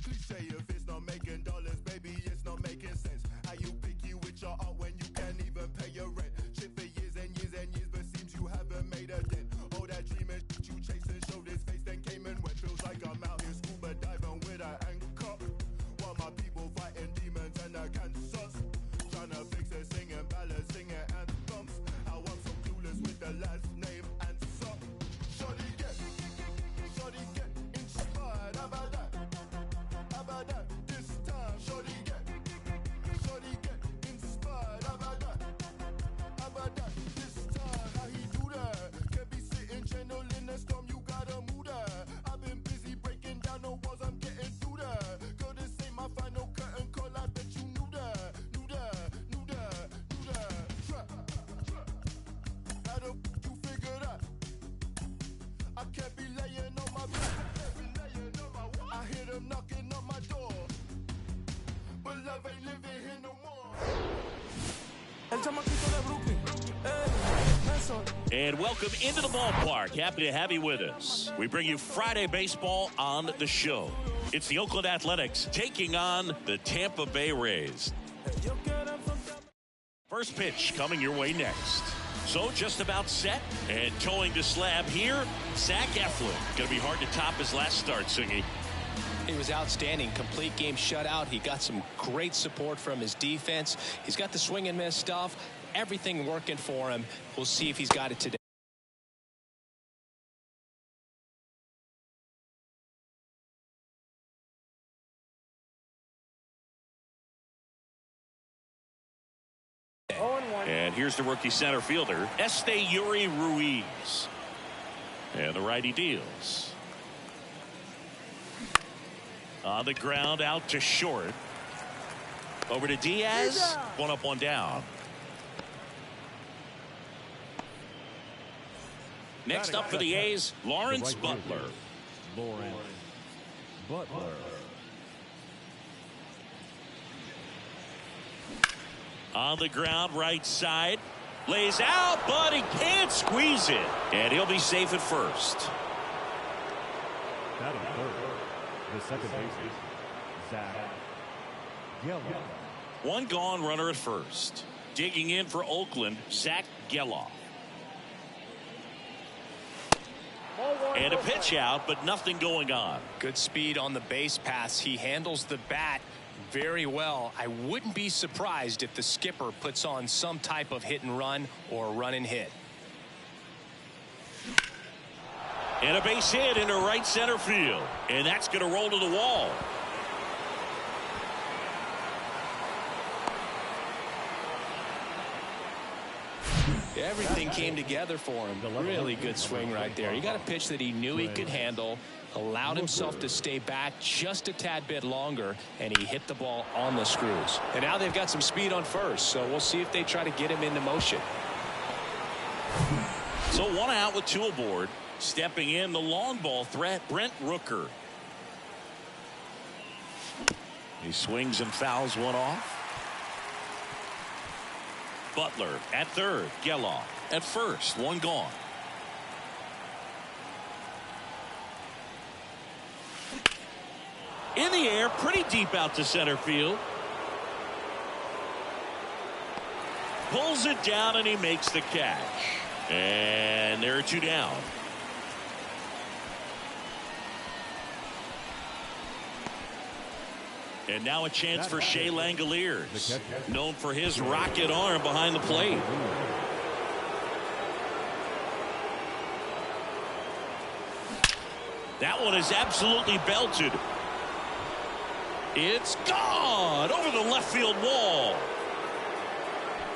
Cliche, if it's not making dollars, baby, it's not making sense. How you picky with your art when you can't even pay your rent? Shit for years and years and years, but seems you haven't made a dent. All that dreaming you chasing, showed his face, then came and went. Feels like I'm out here scuba diving with an anchor, while my people fighting demons and the cancers. Trying to fix it, singing ballads, singing anthems. How I'm so clueless with the last name answer. Shorty get inspired. How about that? How about that? This time, shorty get inspired. How about that? How about that? This time, how he do that? Can't be sitting gentle in the storm, you gotta move that. I've been busy breaking down the walls, I'm getting through that. Girl, this ain't my final curtain call, I bet you knew that. Trap. How the you figure that? I can't be laying on my back. I hear them knocking on my door, but love ain't living here no more. El chamaquito de Brooklyn. And welcome into the ballpark. Happy to have you with us. We bring you Friday baseball on the show. It's the Oakland Athletics taking on the Tampa Bay Rays. First pitch coming your way next. So just about set and towing the slab here, Zach Eflin. Going to be hard to top his last start, Singy. He was outstanding. Complete game shutout. He got some great support from his defense. He's got the swing and miss stuff. Everything working for him. We'll see if he's got it today. And here's the rookie center fielder, Esteury Ruiz. And the righty deals. On the ground, out to short. Over to Diaz. One up, one down. Next up for the A's, Lawrence Butler. Lawrence Butler. On the ground, right side. Lays out, but he can't squeeze it. And he'll be safe at first. Batting third, the second baseman, Zach Gelof. One gone, runner at first. Digging in for Oakland, Zach Gelof. And a pitch out, but nothing going on. Good speed on the base pass. He handles the bat very well. I wouldn't be surprised if the skipper puts on some type of hit and run or run and hit. And a base hit into right center field. And that's going to roll to the wall. Everything came together for him. Really good swing right there. He got a pitch that he knew he could handle, allowed himself to stay back just a tad bit longer, and he hit the ball on the screws. And now they've got some speed on first, so we'll see if they try to get him into motion. So one out with two aboard. Stepping in, the long ball threat, Brent Rooker. He swings and fouls one off. Butler at third, Gelof at first, one gone. In the air, pretty deep out to center field. Pulls it down and he makes the catch. And there are two down. And now a chance for Shea Langoliers, known for his rocket arm behind the plate. That one is absolutely belted. It's gone over the left field wall.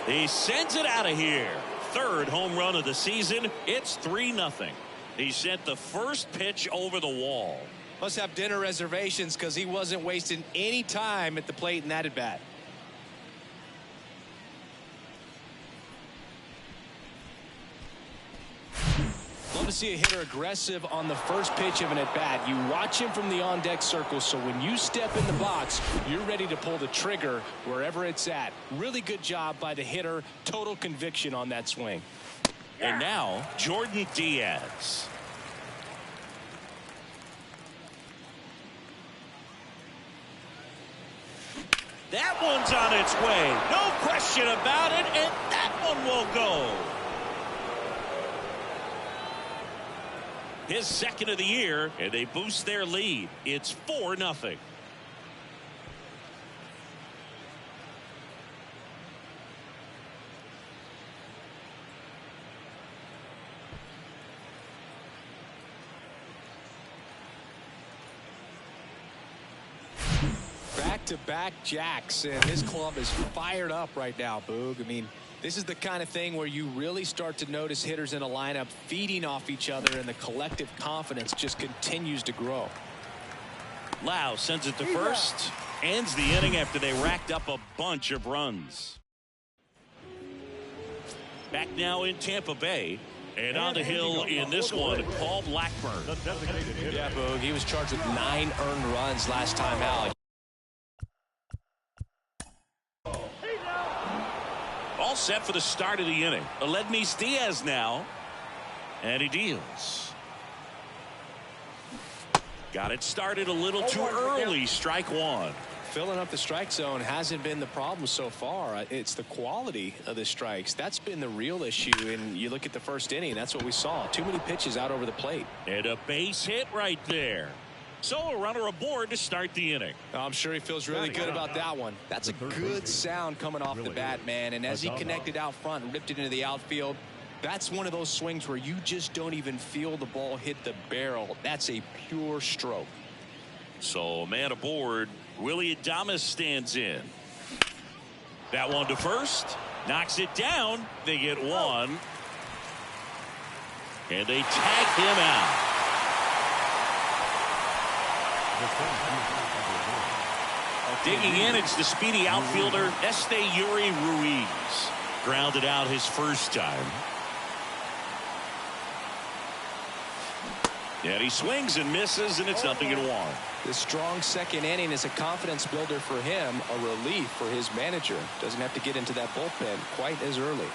He sends it out of here. Third home run of the season. It's 3-0. He sent the first pitch over the wall. Must have dinner reservations because he wasn't wasting any time at the plate in that at bat. Love to see a hitter aggressive on the first pitch of an at bat. You watch him from the on deck circle, so when you step in the box, you're ready to pull the trigger wherever it's at. Really good job by the hitter. Total conviction on that swing. And now Jordan Diaz. That one's on its way. No question about it. And that one will go. His second of the year, and they boost their lead. It's 4-0. Back-to-back jacks, and this club is fired up right now, Boog. I mean, this is the kind of thing where you really start to notice hitters in a lineup feeding off each other, and the collective confidence just continues to grow. Lau sends it to first. Ends the inning after they racked up a bunch of runs. Back now in Tampa Bay. And on the hill in this one, Paul Blackburn. Yeah, Boog, he was charged with 9 earned runs last time out. All set for the start of the inning. Aledmys Diaz now. And he deals. Got it started a little too early. Strike one. Filling up the strike zone hasn't been the problem so far. It's the quality of the strikes. That's been the real issue. And you look at the first inning, that's what we saw. Too many pitches out over the plate. And a base hit right there. So a runner aboard to start the inning. I'm sure he feels really good about that one. That's a good sound coming off the bat, man. And as he connected out front and ripped it into the outfield, that's one of those swings where you just don't even feel the ball hit the barrel. That's a pure stroke. So a man aboard. Willy Adames stands in. That one to first. Knocks it down. They get one. And they tag him out. Digging in, it's the speedy outfielder, Esteury Ruiz. Grounded out his first time. And he swings and misses, and it's 0-1. This strong second inning is a confidence builder for him, a relief for his manager. Doesn't have to get into that bullpen quite as early.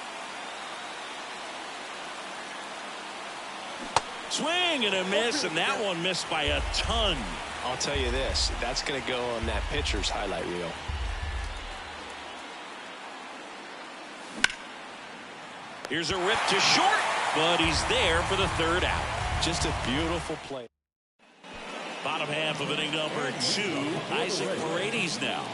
Swing and a miss, and that one missed by a ton. I'll tell you this, that's going to go on that pitcher's highlight reel. Here's a rip to short, but he's there for the third out. Just a beautiful play. Bottom half of inning number 2. Isaac Paredes now.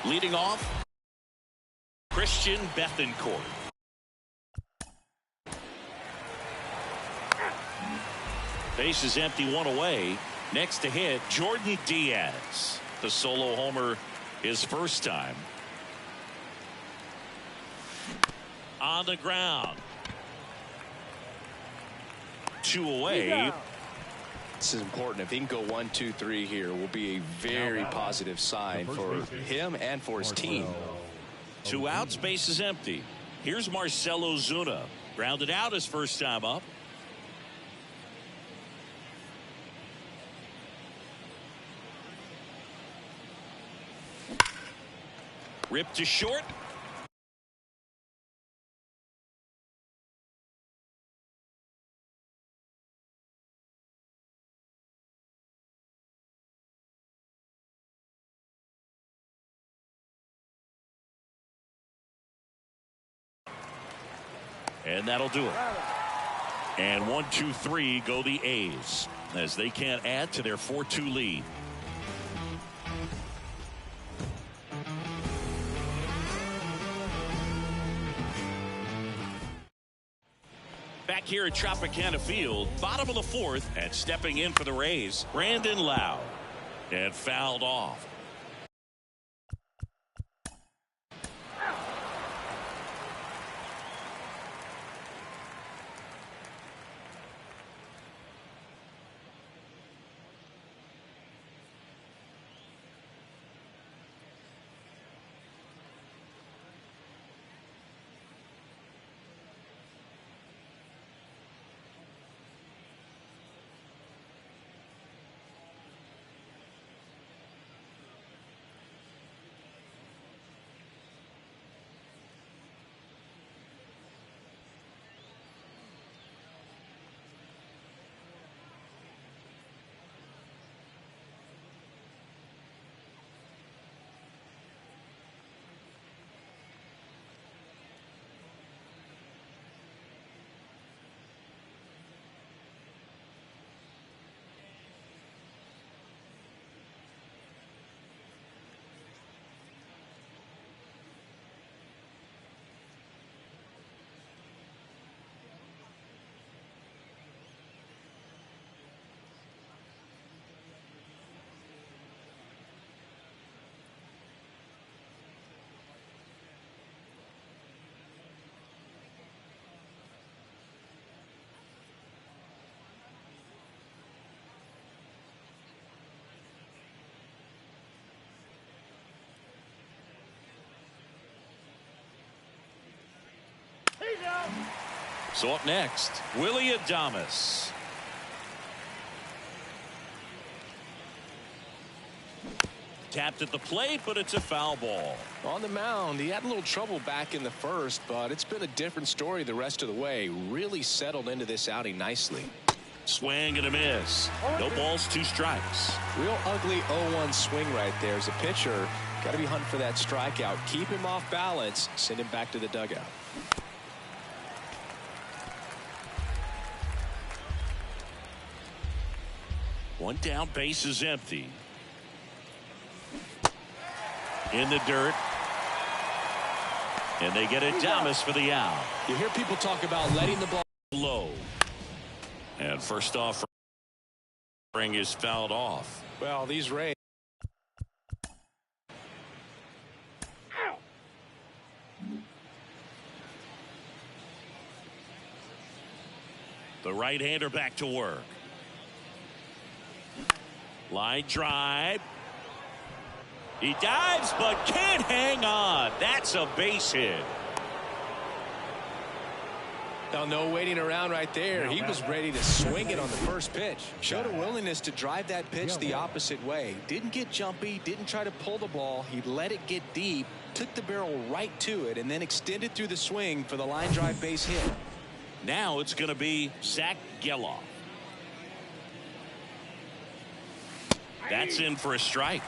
Leading off, Christian Bethancourt. Base is empty, 1 away. Next to hit, Jordan Diaz. The solo homer his first time. On the ground. 2 away. This is important. If he can go 1, 2, 3 here, will be a very positive sign for him and for his team. 2 outs, base is empty. Here's Marcell Ozuna. Grounded out his first time up. Rip to short. And that'll do it. And 1, 2, 3 go the A's as they can't add to their 4-2 lead. Back here at Tropicana Field, bottom of the 4th, and stepping in for the Rays, Brandon Lowe. And fouled off. So up next, Willy Adames. Tapped at the plate, but it's a foul ball. On the mound, he had a little trouble back in the first, but it's been a different story the rest of the way. Really settled into this outing nicely. Swing and a miss. No balls, 2 strikes. Real ugly 0-1 swing right there. As a pitcher, got to be hunting for that strikeout. Keep him off balance. Send him back to the dugout. One down, base is empty. In the dirt. And they get Adames for the out. You hear people talk about letting the ball low. And first off, ring is fouled off. Well, these Rays. The right-hander back to work. Line drive. He dives but can't hang on. That's a base hit. Now, no waiting around right there. He was ready to swing it on the first pitch. Showed a willingness to drive that pitch the opposite way. Didn't get jumpy, didn't try to pull the ball. He let it get deep, took the barrel right to it, and then extended through the swing for the line drive base hit. Now it's going to be Zach Geloff. That's in for a strike.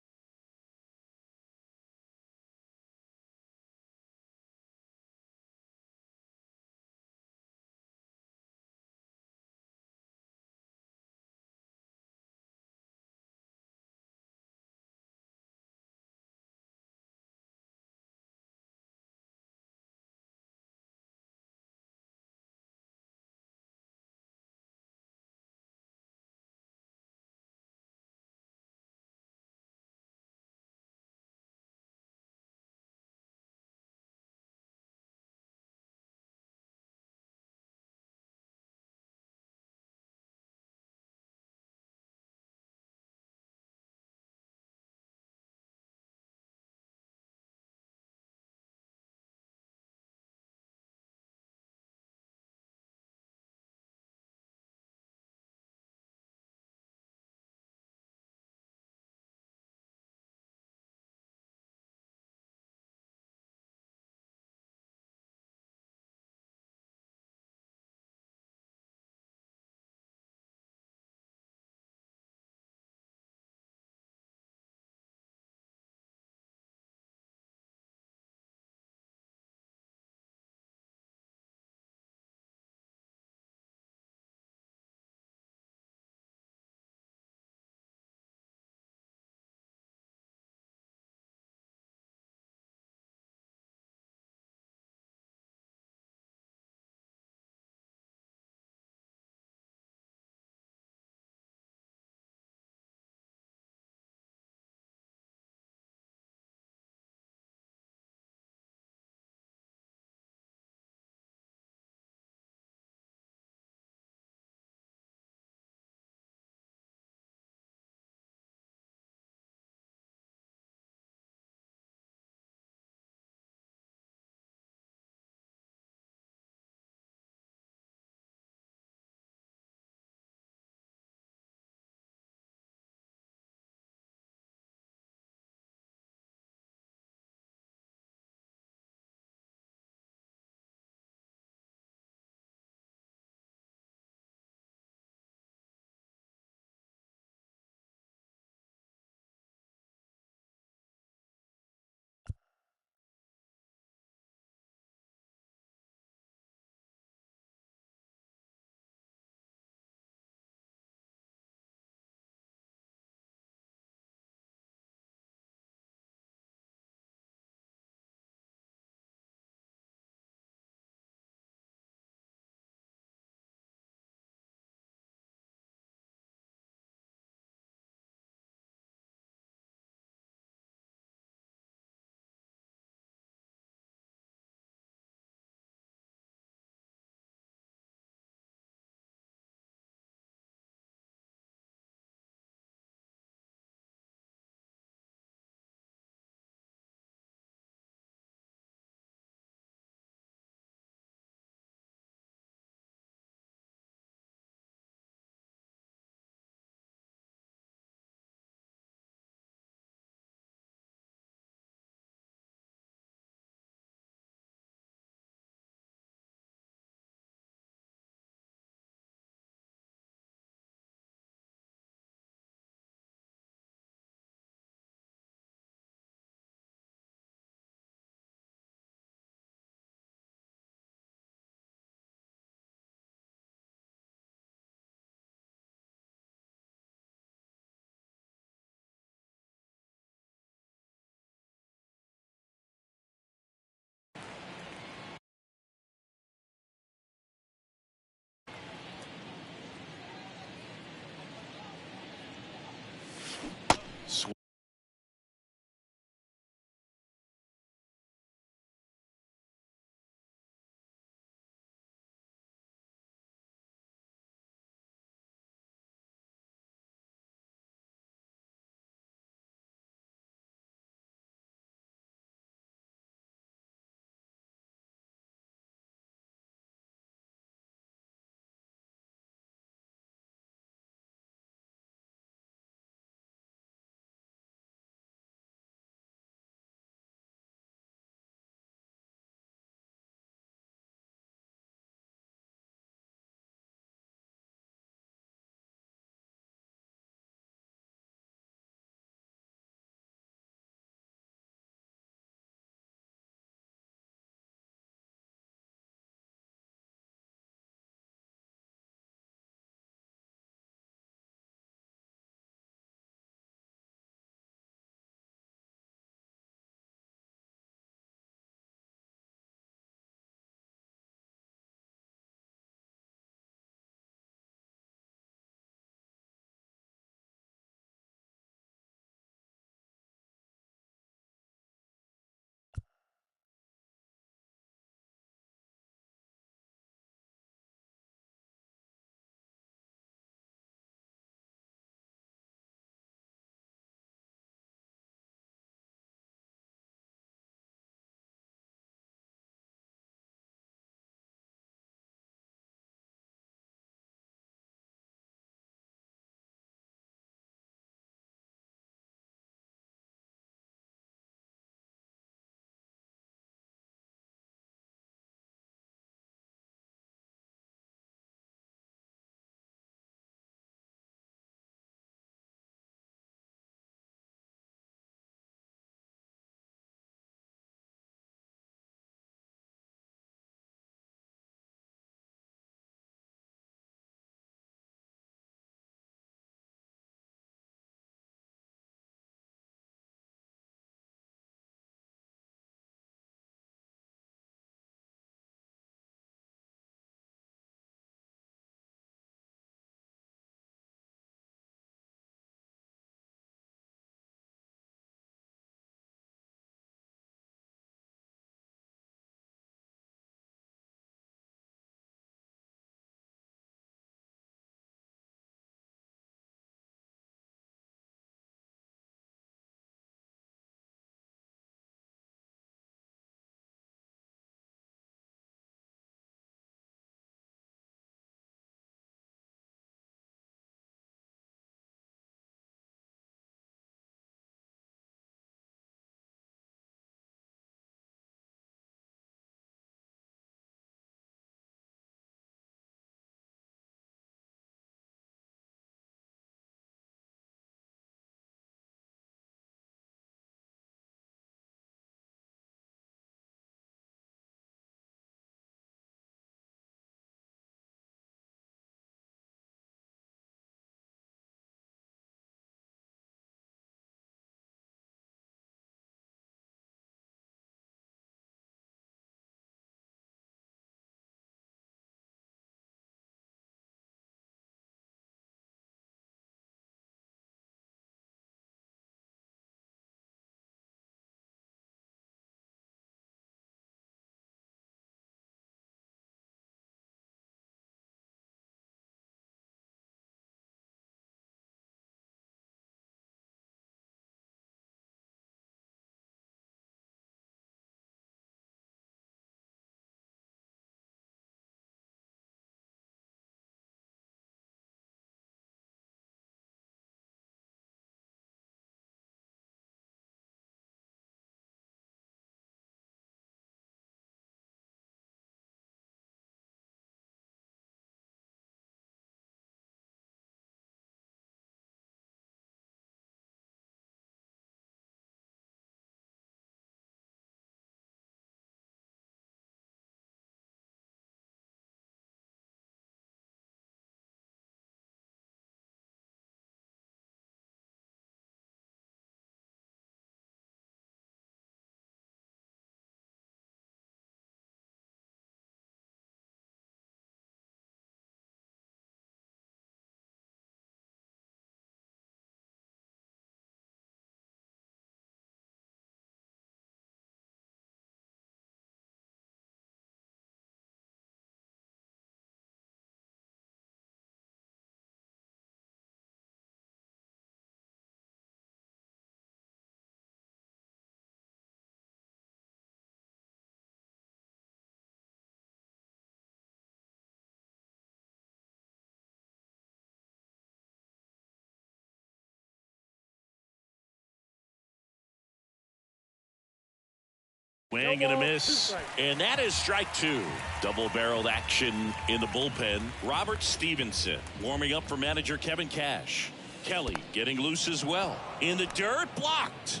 Swing and a miss. And that is strike two. Double-barreled action in the bullpen. Robert Stevenson warming up for manager Kevin Cash. Kelly getting loose as well. In the dirt, blocked.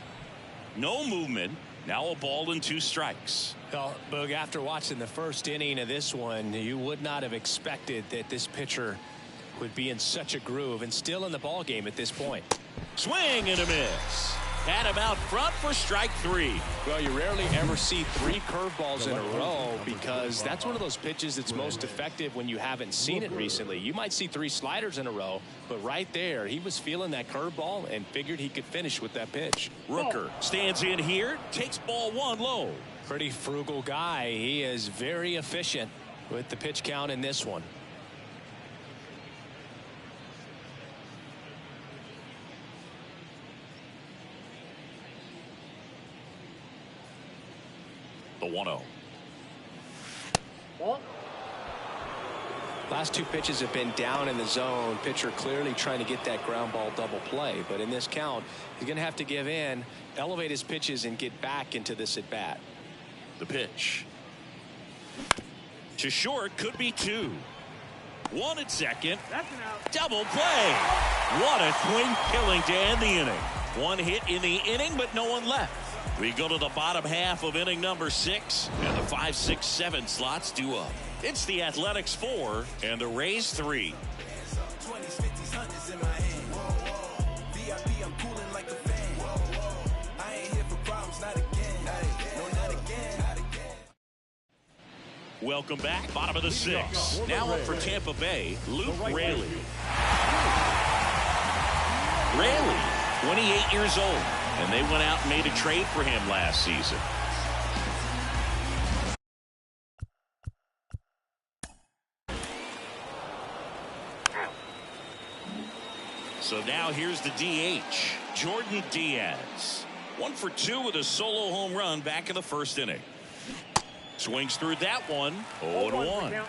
No movement. Now a ball and 2 strikes. Well, Boog, after watching the first inning of this one, you would not have expected that this pitcher would be in such a groove and still in the ball game at this point. Swing and a miss. Had him out front for strike 3. Well, you rarely ever see 3 curveballs in a row because that's one of those pitches that's most effective when you haven't seen it recently. You might see 3 sliders in a row, but right there, he was feeling that curveball and figured he could finish with that pitch. Rooker stands in here, takes ball 1 low. Pretty frugal guy. He is very efficient with the pitch count in this one. The 1-0. Last 2 pitches have been down in the zone. Pitcher clearly trying to get that ground ball double play. But in this count, he's going to have to give in, elevate his pitches, and get back into this at bat. The pitch. To short, could be 2. 1 at second. That's an out. Double play. What a swing killing to end the inning. 1 hit in the inning, but no one left. We go to the bottom half of inning number 6, and the 5, 6, 7 slots due up. It's the Athletics 4 and the Rays 3. 20s, 50s, 100s in my hand. VIP, I'm cooling like a fan. I ain't here for problems, not again. No, not again. Not again. Welcome back. Bottom of the 6. Now up for Tampa Bay, Luke Raley. Raley, 28 years old. And they went out and made a trade for him last season. So now here's the DH, Jordan Diaz. 1 for 2 with a solo home run back in the first inning. Swings through that one. 0-1.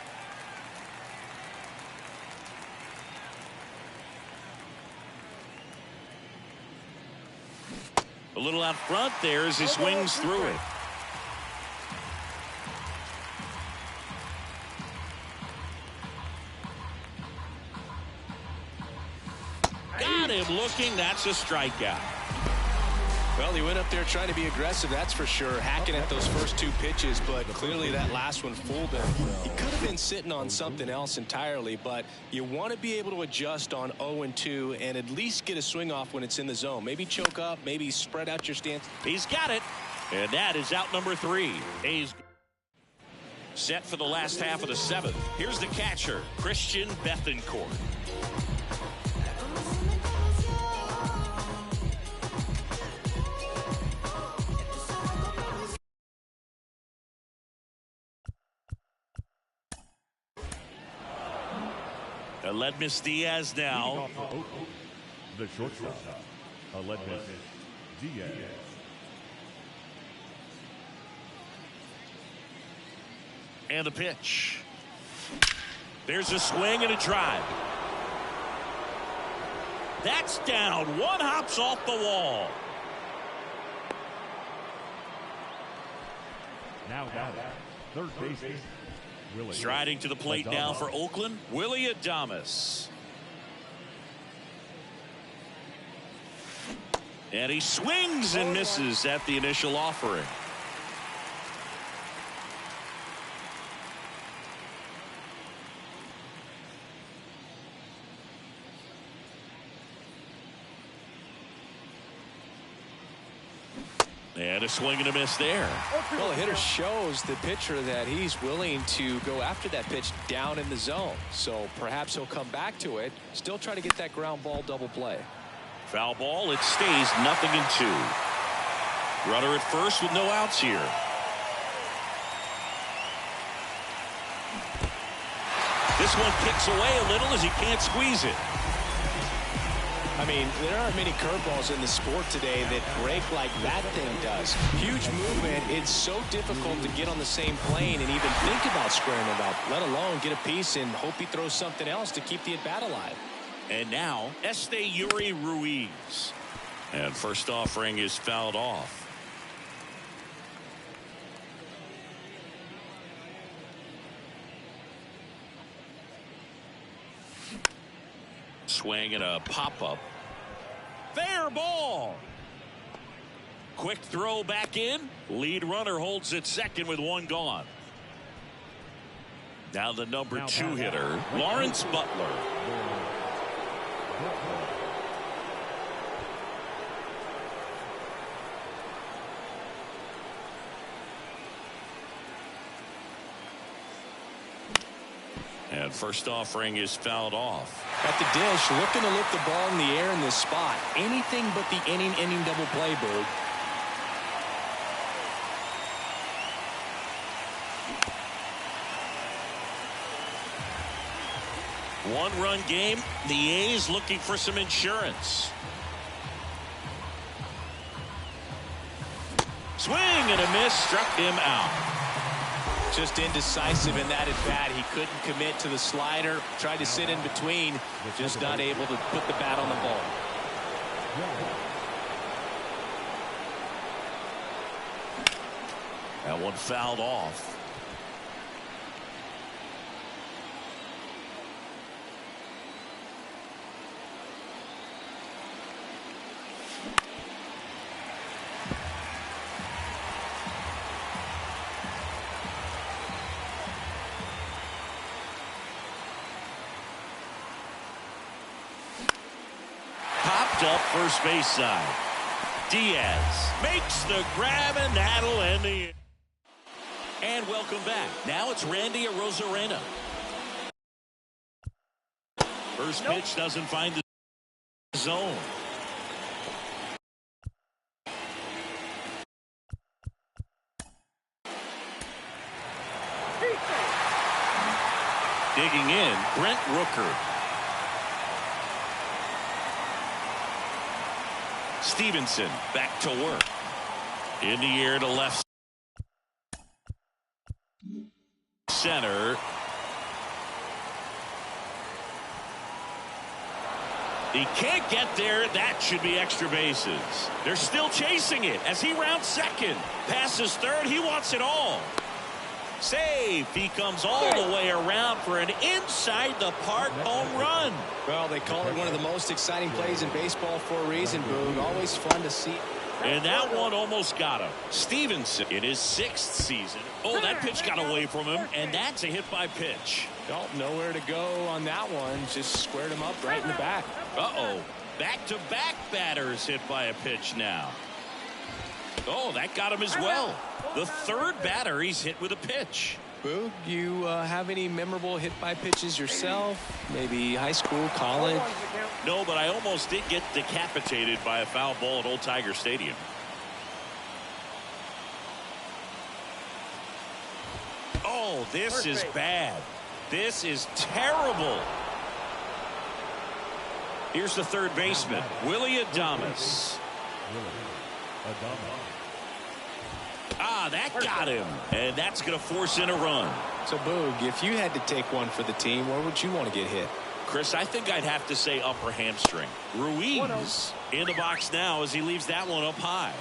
A little out front there as he swings through it. Got him looking. That's a strikeout. Well, he went up there trying to be aggressive, that's for sure, hacking at those first 2 pitches, but clearly that last one fooled him. He could have been sitting on something else entirely, but you want to be able to adjust on 0-2 and at least get a swing off when it's in the zone. Maybe choke up, maybe spread out your stance. He's got it, and that is out number 3. A's set for the last half of the 7th. Here's the catcher, Christian Bethancourt. Aledmys Diaz now. The shortstop, Aledmys Diaz. And the pitch. There's a swing and a drive. That's down. 1 hops off the wall. Now batting, third baseman, Willie. Striding to the plate now for Oakland, Willie Adames. And he swings and misses at the initial offering. And a swing and a miss there. Well, the hitter shows the pitcher that he's willing to go after that pitch down in the zone. So perhaps he'll come back to it, still try to get that ground ball double play. Foul ball. It stays 0-2. Runner at first with no outs here. This one kicks away a little as he can't squeeze it. I mean, there aren't many curveballs in the sport today that break like that thing does. Huge movement. It's so difficult to get on the same plane and even think about squaring it up, let alone get a piece and hope he throws something else to keep the at-bat alive. And now, Esteury Ruiz. And first offering is fouled off. swing and a pop-up. Fair ball. Quick throw back in. Lead runner holds at second with one gone. Now the number 2 hitter, Lawrence Butler. And first offering is fouled off. At the dish, looking to lift the ball in the air in this spot. Anything but the inning double play, Boog. One-run game. The A's looking for some insurance. Swing and a miss. Struck him out. Just indecisive in that at bat. He couldn't commit to the slider. Tried to sit in between. Just not able to put the bat on the ball. That one fouled off. Up first base side. Diaz makes the grab and that'll end the. And welcome back. Now it's Randy Arozarena. First pitch doesn't find the zone. Digging in, Brent Rooker. Stevenson back to work. In the air to left center. He can't get there. That should be extra bases. They're still chasing it as he rounds second. Passes third. He wants it all. Safe. He comes all the way around for an inside the park home run. Well, they call it one of the most exciting plays in baseball for a reason, Boog. Always fun to see. And that one almost got him. Stevenson in his 6th season. Oh, that pitch got away from him, and that's a hit by pitch. Oh, nowhere to go on that one. Just squared him up right in the back. Uh-oh. Back-to-back batters hit by a pitch now. Oh, that got him as well. The third batter he's hit with a pitch. Boog, you have any memorable hit by pitches yourself? Maybe high school, college? No, but I almost did get decapitated by a foul ball at Old Tiger Stadium. Oh, this is bad. This is terrible. Here's the third baseman, Willy Adames. Ah, that got him. And that's going to force in a run. So, Boog, if you had to take one for the team, where would you want to get hit? Chris, I think I'd have to say upper hamstring. Ruiz in the box now as he leaves that one up high.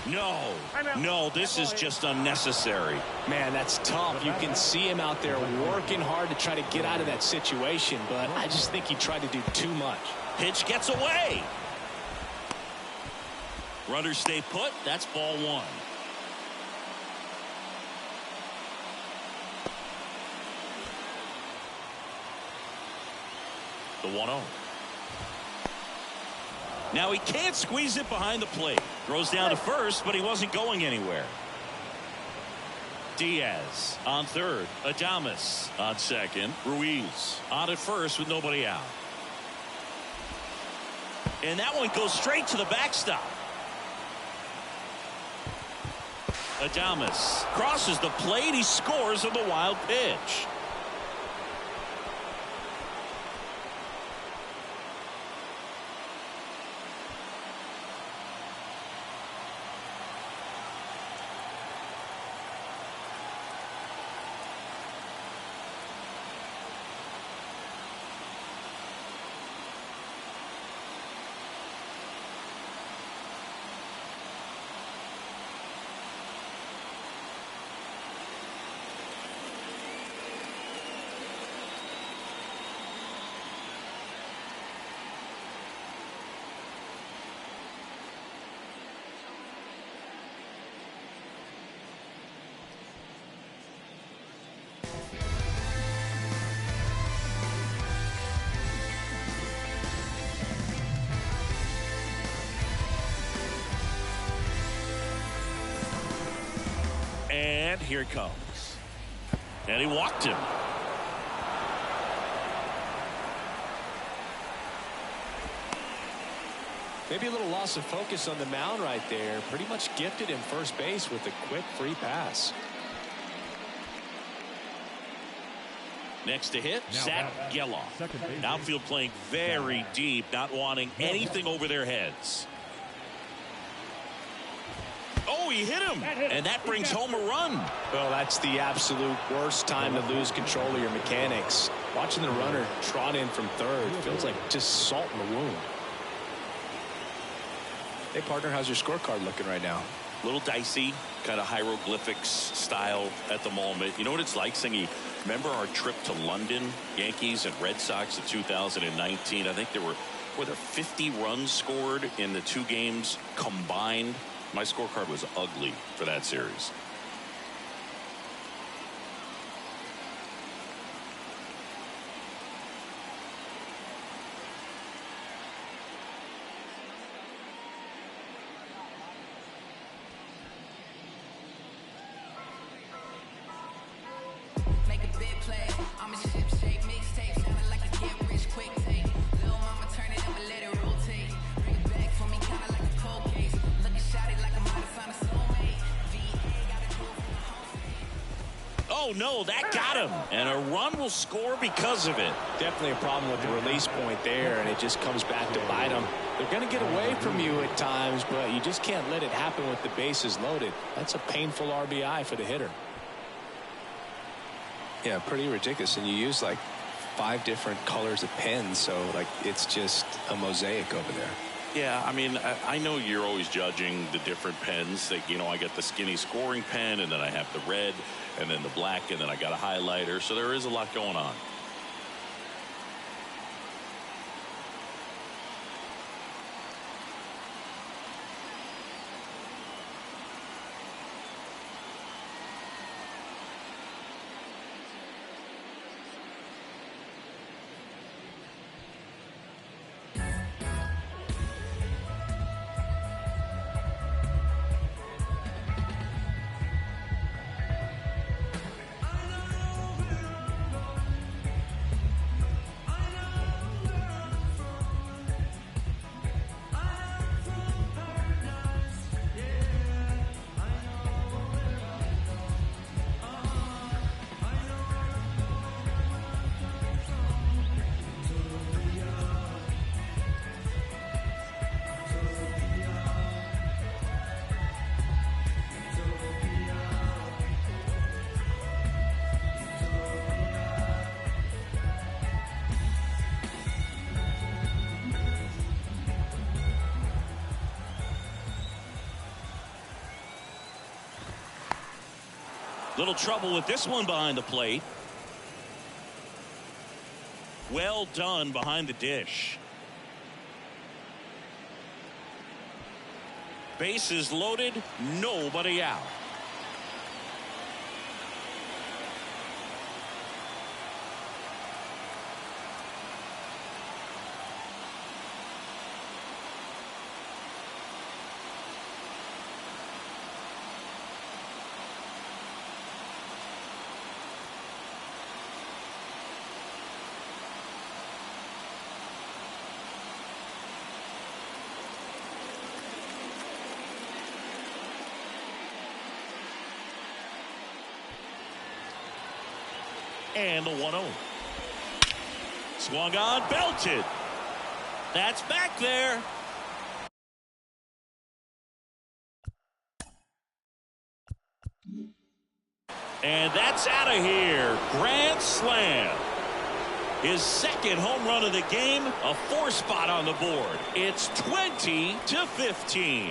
No, this is just unnecessary. Man, that's tough. You can see him out there working hard to try to get out of that situation, but I just think he tried to do too much. Pitch gets away. Runners stay put. That's ball one. The 1-0. Now he can't squeeze it behind the plate. Throws down to first, but he wasn't going anywhere. Diaz on third. Adames on second. Ruiz on at first with nobody out. And that one goes straight to the backstop. Adames crosses the plate. He scores on the wild pitch. And here it comes. And he walked him. Maybe a little loss of focus on the mound right there. Pretty much gifted him first base with a quick free pass. Next to hit, Zach Geloff. Outfield playing very deep, not wanting anything over their heads. Oh, he hit him, and that brings home a run. Well, that's the absolute worst time to lose control of your mechanics. Watching the runner trot in from third feels like just salt in the wound. Hey, partner, how's your scorecard looking right now? A little dicey, kind of hieroglyphics style at the moment. You know what it's like, Singy? Remember our trip to London, Yankees and Red Sox in 2019? I think there were 50 runs scored in the two games combined. My scorecard was ugly for that series. Make a big play. I'm a ship shape mixtape. Sounding like a get rich quick tape. Little mama turn it up and let it rotate. Bring it back for me, kinda like a cold case. Looking shotty like I might have found a soulmate. VA gotta do it from the home state. Oh no, that got him, and a run will score because of it. Definitely a problem with the release point there, and it just comes back to bite them. They're going to get away from you at times, but you just can't let it happen with the bases loaded. That's a painful RBI for the hitter. Yeah, pretty ridiculous. And you use like 5 different colors of pens, so like it's just a mosaic over there. Yeah, I mean, I know you're always judging the different pens. That, you know, I got the skinny scoring pen, and then I have the red, and then the black, and then I got a highlighter. So there is a lot going on. Little trouble with this one behind the plate. Well done behind the dish. Bases loaded, nobody out. And the 1-0. Swung on, belted. That's back there. And that's out of here. Grand slam. His second home run of the game, a 4 spot on the board. It's 20-15.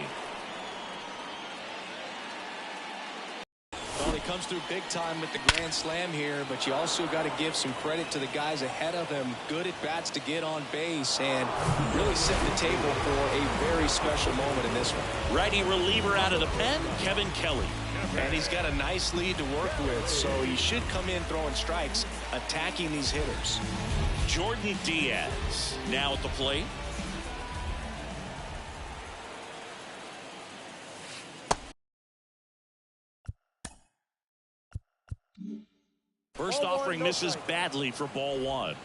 Well, he comes through big time with the grand slam here, but you also got to give some credit to the guys ahead of him. Good at bats to get on base and really setting the table for a very special moment in this one. Righty reliever out of the pen, Kevin Kelly. And he's got a nice lead to work with, so he should come in throwing strikes, attacking these hitters. Jordan Diaz now at the plate. First offering misses badly for ball one.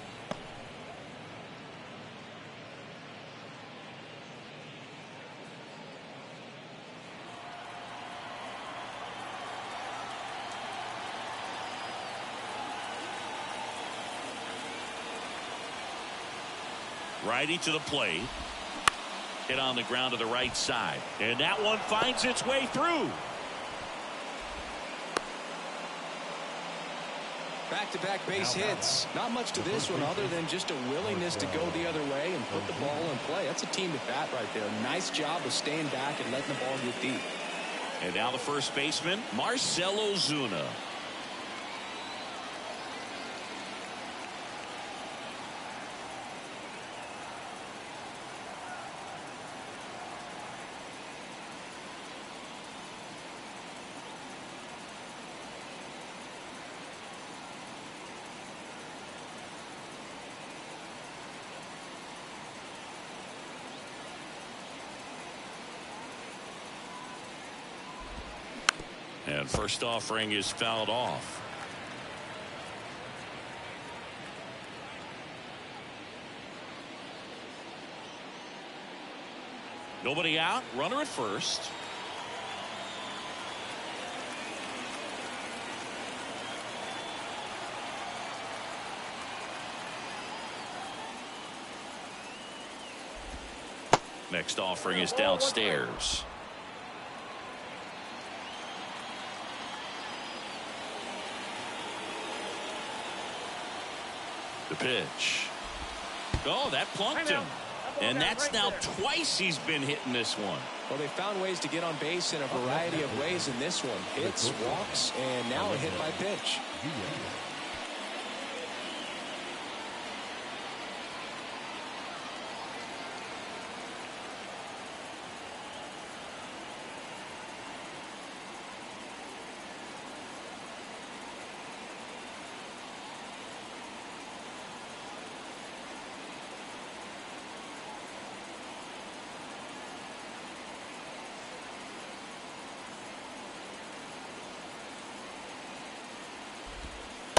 Righty to the plate. Hit on the ground to the right side. And that one finds its way through. Back-to-back base hits. Not much to this one other than just a willingness to go the other way and put the ball in play. That's a team at bat right there. Nice job of staying back and letting the ball get deep. And now the first baseman, Marcell Ozuna. And first offering is fouled off. Nobody out. Runner at first. Next offering is downstairs. The pitch. Oh, that plunked him. And that's now twice he's been hitting this one. Well, they found ways to get on base in a variety of ways in this one. Hits, walks, and now a hit by pitch.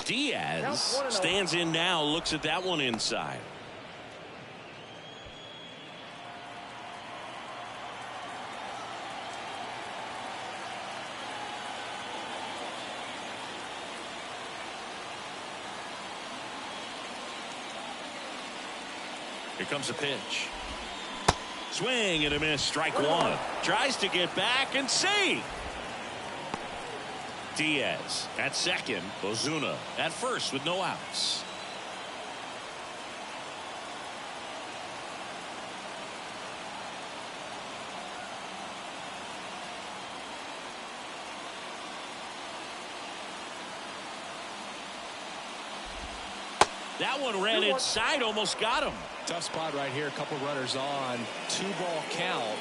Diaz stands in now, looks at that one inside. Here comes a pitch. Swing and a miss, strike one. Tries to get back and see. Diaz at second. Ozuna at first with no outs. That one ran inside, almost got him. Tough spot right here. A couple runners on. 2-ball count.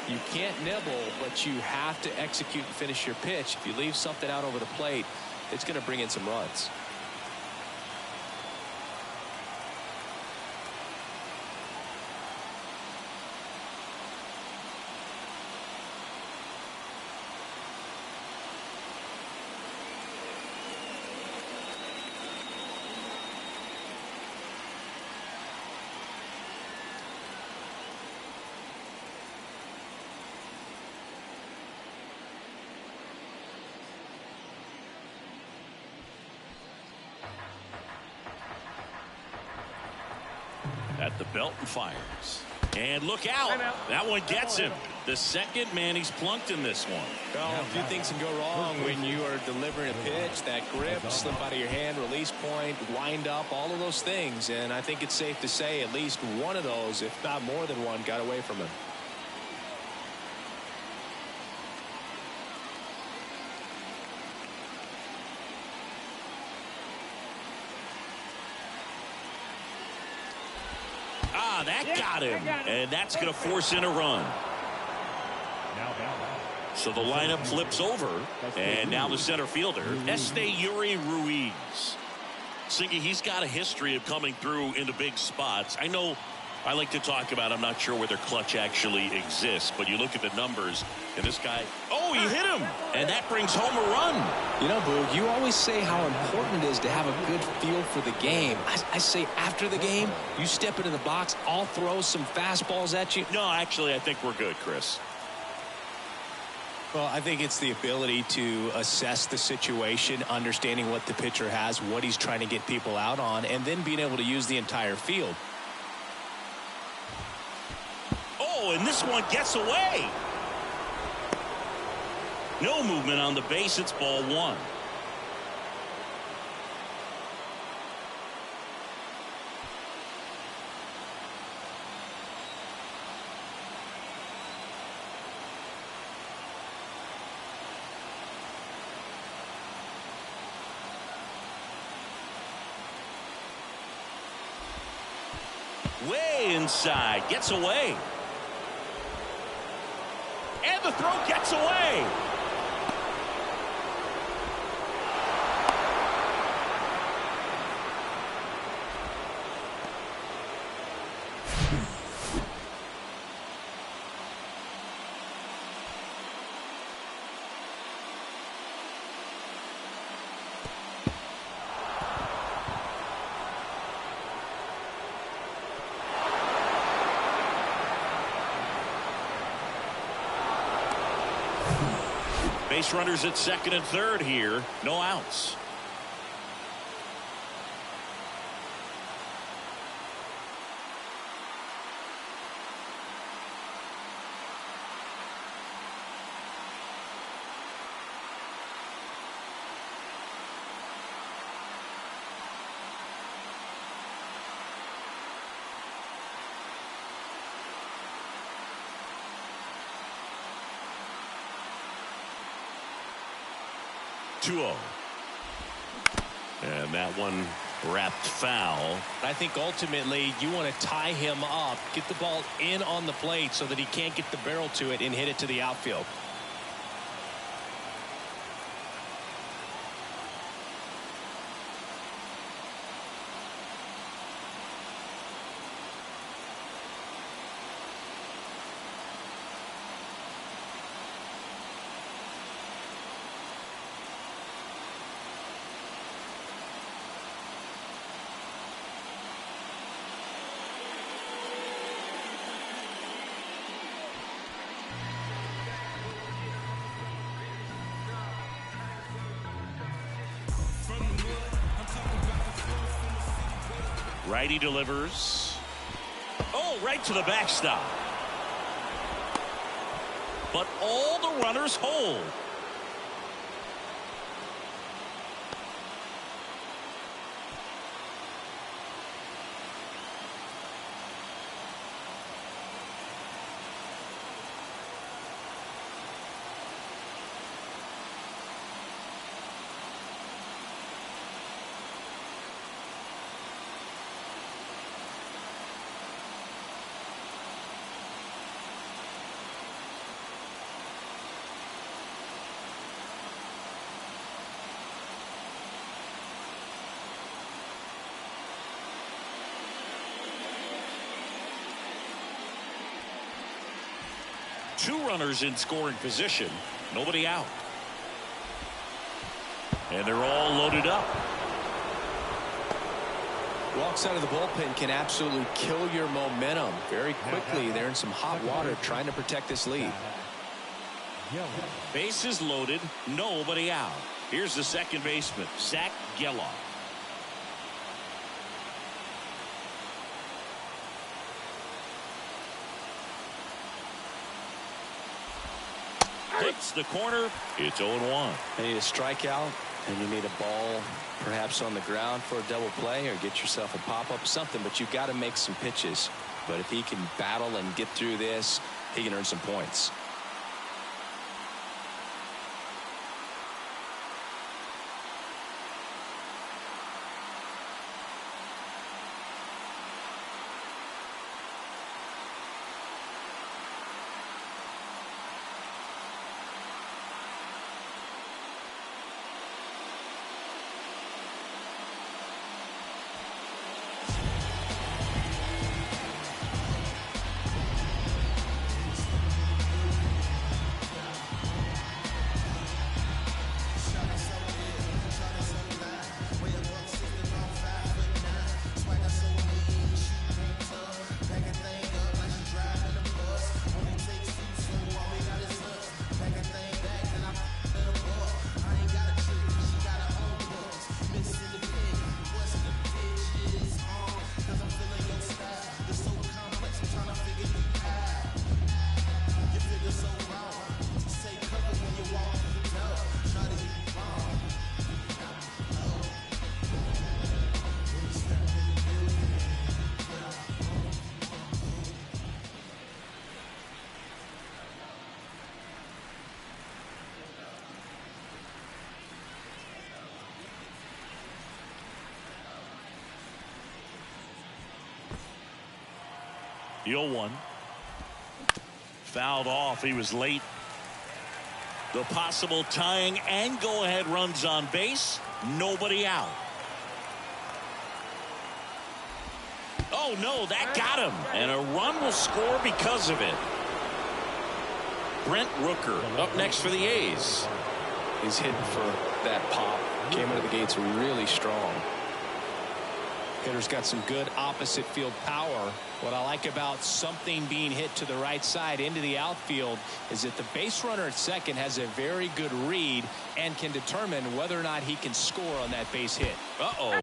You can't nibble, but you have to execute and finish your pitch. If you leave something out over the plate, it's going to bring in some runs. At the belt and fires. And look out. That one gets him. The second man he's plunked in this one. Well, a few things can go wrong when you are delivering a pitch. That grip, slip out of your hand, release point, wind up, all of those things. And I think it's safe to say at least one of those, if not more than one, got away from him. That got him. And that's going to force in a run. So the lineup flips over, and now the center fielder, Esteury Ruiz. Singy, he's got a history of coming through into big spots. I know I like to talk about, I'm not sure whether clutch actually exists, but you look at the numbers, and this guy, oh, he hit him, and that brings home a run. You know, Boog, you always say how important it is to have a good feel for the game. I say after the game, you step into the box, I'll throw some fastballs at you. No, actually, I think we're good, Chris. Well, I think it's the ability to assess the situation, understanding what the pitcher has, what he's trying to get people out on, and then being able to use the entire field. Oh, and this one gets away. No movement on the base. It's ball one. Way inside, gets away. And the throw gets away. Base runners at second and third here. No outs. And that one wrapped foul. I think ultimately you want to tie him up, get the ball in on the plate so that he can't get the barrel to it and hit it to the outfield. Righty delivers. Oh, right to the backstop. But all the runners hold. Two runners in scoring position. Nobody out. And they're all loaded up. Walks out of the bullpen can absolutely kill your momentum very quickly. They're in some hot water trying to protect this lead. Bases loaded. Nobody out. Here's the second baseman, Zach Geloff. Hits the corner. It's 0-1. You need a strikeout, and you need a ball perhaps on the ground for a double play, or get yourself a pop-up, something, but you've got to make some pitches. But if he can battle and get through this, he can earn some points. The 0-1. Fouled off. He was late. The possible tying and go-ahead runs on base. Nobody out. Oh, no, that got him. And a run will score because of it. Brent Rooker up next for the A's. He's hitting for that pop. Came out of the gates really strong. Hitter's got some good opposite field power. What I like about something being hit to the right side into the outfield is that the base runner at second has a very good read and can determine whether or not he can score on that base hit. Uh-oh.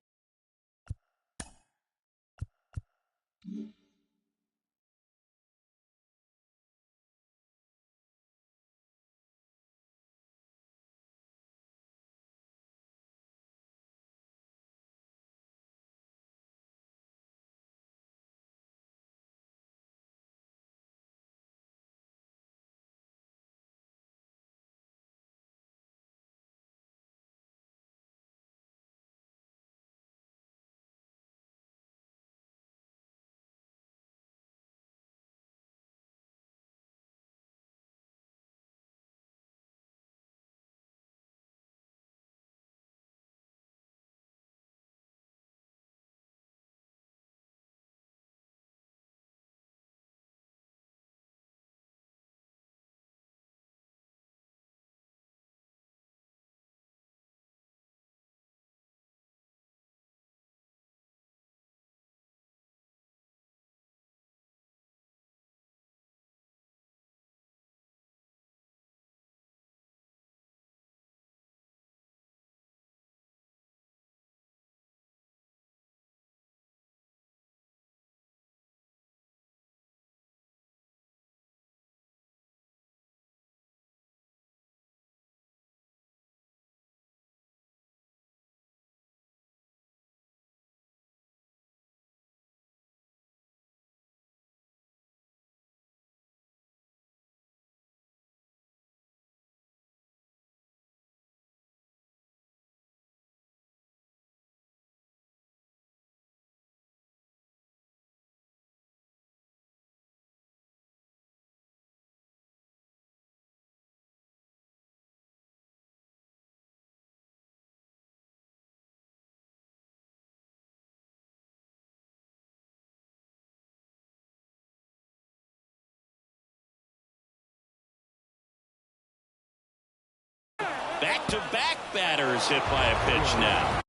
Back-to-back batters hit by a pitch now.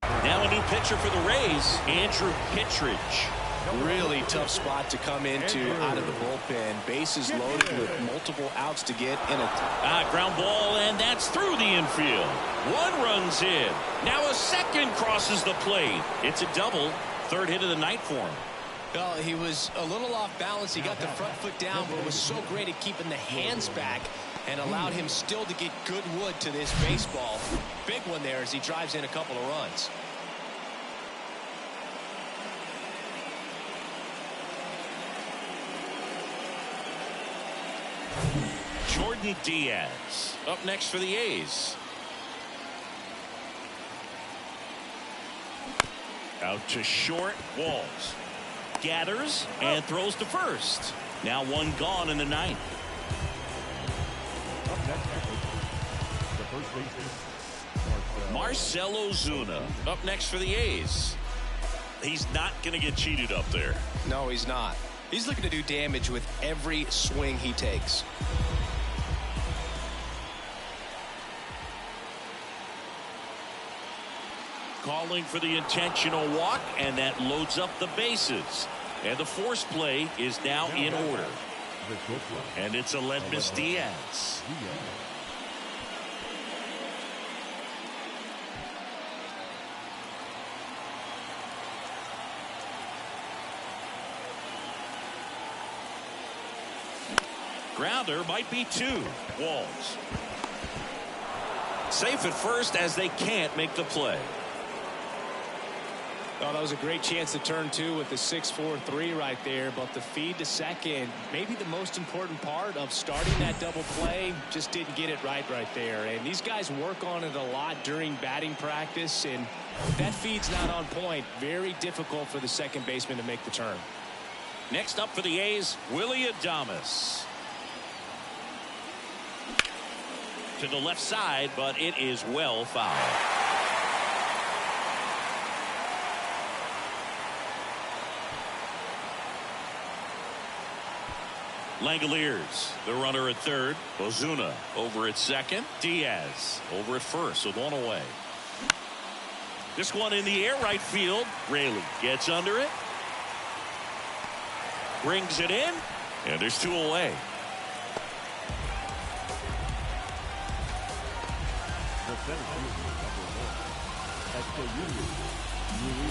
Now a new pitcher for the Rays, Andrew Kittredge. Really tough spot to come into out of the bullpen. Bases loaded with multiple outs to get in a Ground ball, and that's through the infield. One run's in. Now a second crosses the plate. It's a double. Third hit of the night for him. Well, he was a little off balance. He got the front foot down, but was so great at keeping the hands back and allowed him still to get good wood to this baseball. Big one there as he drives in a couple of runs. Jordan Diaz up next for the A's. Out to short. Walls gathers and throws to first. Now one gone in the ninth. Up next, the first baseman, Marcell Ozuna up next for the A's. He's not going to get cheated up there. No, he's not. He's looking to do damage with every swing he takes. Calling for the intentional walk, and that loads up the bases. And the force play is now in order. And it's Aledmys Diaz. Grounder might be two. Walls. Safe at first as they can't make the play. Oh, that was a great chance to turn two with the 6-4-3 right there, but the feed to second, maybe the most important part of starting that double play, just didn't get it right there. And these guys work on it a lot during batting practice, and that feed's not on point. Very difficult for the second baseman to make the turn. Next up for the A's, Willy Adames. To the left side, but it is well fouled. Langoliers, the runner at third. Ozuna over at second. Diaz over at first with one away. This one in the air, right field. Raley gets under it. Brings it in. And there's two away.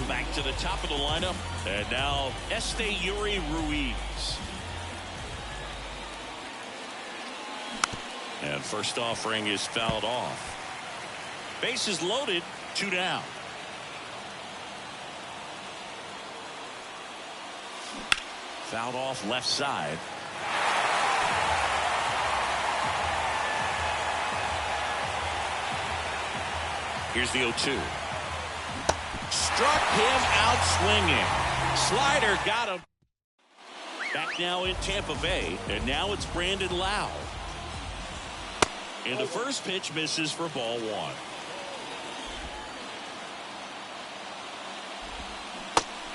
Back to the top of the lineup. And now Esteury Ruiz. And first offering is fouled off. Bases loaded, 2 down. Fouled off left side. Here's the 0-2. Struck him out swinging. Slider got him. Back now in Tampa Bay, and now it's Brandon Lowe. And the first pitch misses for ball one.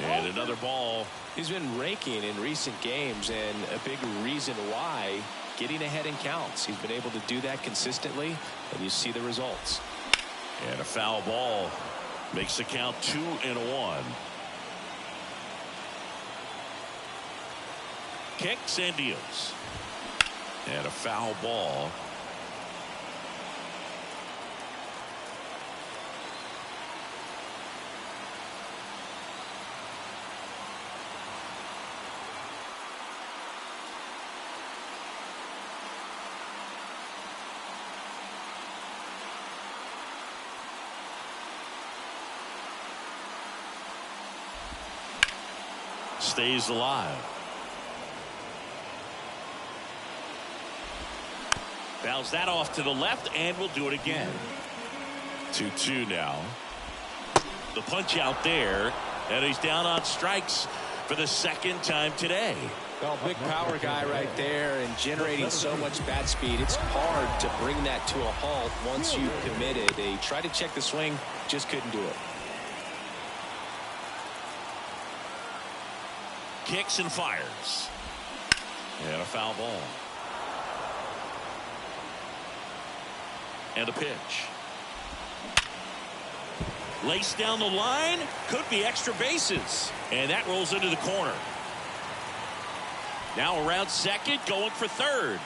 And another ball. He's been raking in recent games, and a big reason why, getting ahead in counts. He's been able to do that consistently, and you see the results. And a foul ball makes the count 2-1. Kicks and deals. And a foul ball. Stays alive. Bounce that off to the left, and we'll do it again. 2-2 now. The punch out there, and he's down on strikes for the second time today. Well, big power guy right there and generating so much bat speed. It's hard to bring that to a halt once you've committed. They tried to check the swing, just couldn't do it. Kicks and fires. And a foul ball. And a pitch. Laced down the line. Could be extra bases. And that rolls into the corner. Now around second, going for third.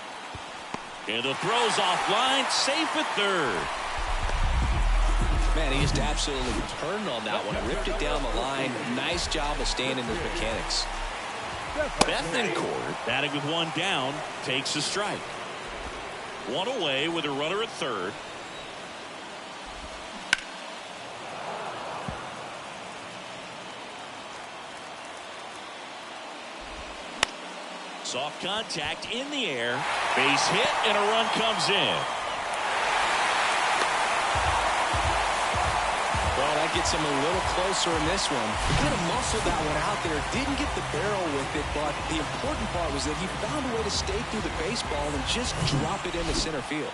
And the throw's offline. Safe at third. Man, he just absolutely turned on that one. Ripped it down the line. Nice job of staying in his mechanics. Bethancourt, batting with one down, takes a strike. One away with a runner at third. Soft contact in the air. Base hit, and a run comes in. Well, that gets him a little closer in this one. He kind of muscled that one out there. Didn't get the barrel with it, but the important part was that he found a way to stay through the baseball and just drop it into center field.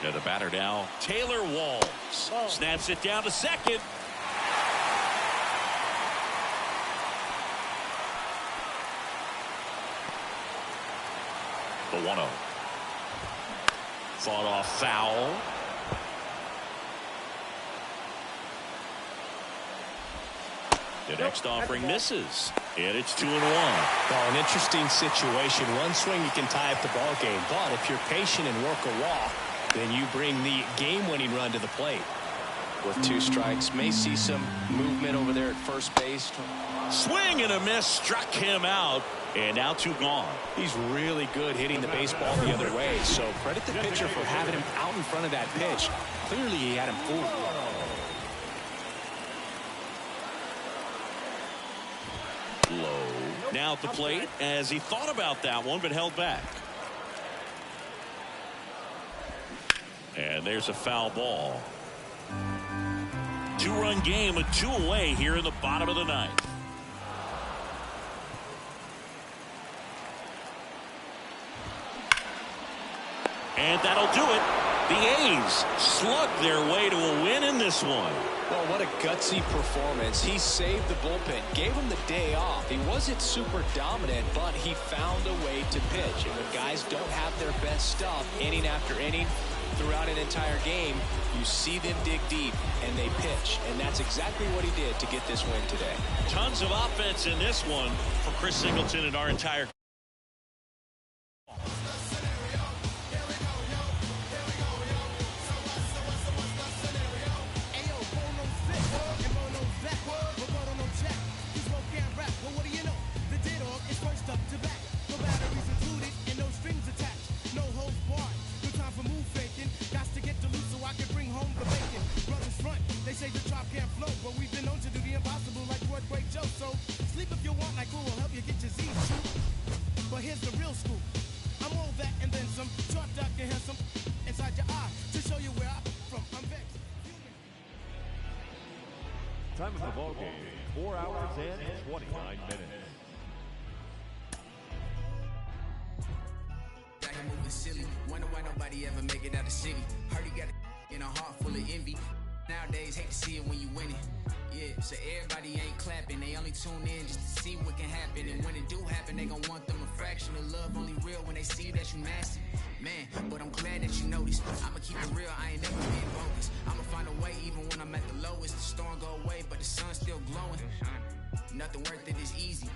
Yeah, the batter now, Taylor Walls. Snaps it down to second. The 1-0. Fought off foul. The next offering misses. And it's 2-1. Well, an interesting situation. One swing you can tie up the ball game. But if you're patient and work a walk, then you bring the game-winning run to the plate. With 2 strikes, may see some movement over there at first base. Swing and a miss, struck him out. And now 2 gone. He's really good hitting the baseball the other way. So credit the pitcher for having him out in front of that pitch. Clearly he had him fooled. Now at the plate as he thought about that one but held back. And there's a foul ball. 2-run game with 2 away here in the bottom of the ninth. And that'll do it. The A's slugged their way to a win in this one. Well, what a gutsy performance. He saved the bullpen, gave him the day off. He wasn't super dominant, but he found a way to pitch. And when guys don't have their best stuff, inning after inning, throughout an entire game, you see them dig deep and they pitch. And that's exactly what he did to get this win today. Tons of offense in this one for Chris Singleton and our entire Time of the ball game, 4 hours and 29 minutes. Moving silly. Wonder why nobody ever make it out the city. Heard he got a in a heart full of envy. Nowadays, hate to see it when you win it. Yeah, so everybody ain't clapping. They only tune in just to see what can happen. And when it do happen, they gon' want them a fraction of love. Only real when they see that you nasty. Man, but I'm glad that you noticed. I'ma keep it real, I ain't never been bogus. I'ma find a way even when I'm at the lowest. The storm go away, but the sun's still glowing. Nothing worth it is easy.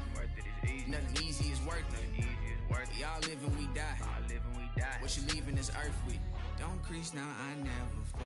Nothing easy is worth it. We all live and we die. What you leaving this earth with? Don't crease now, I never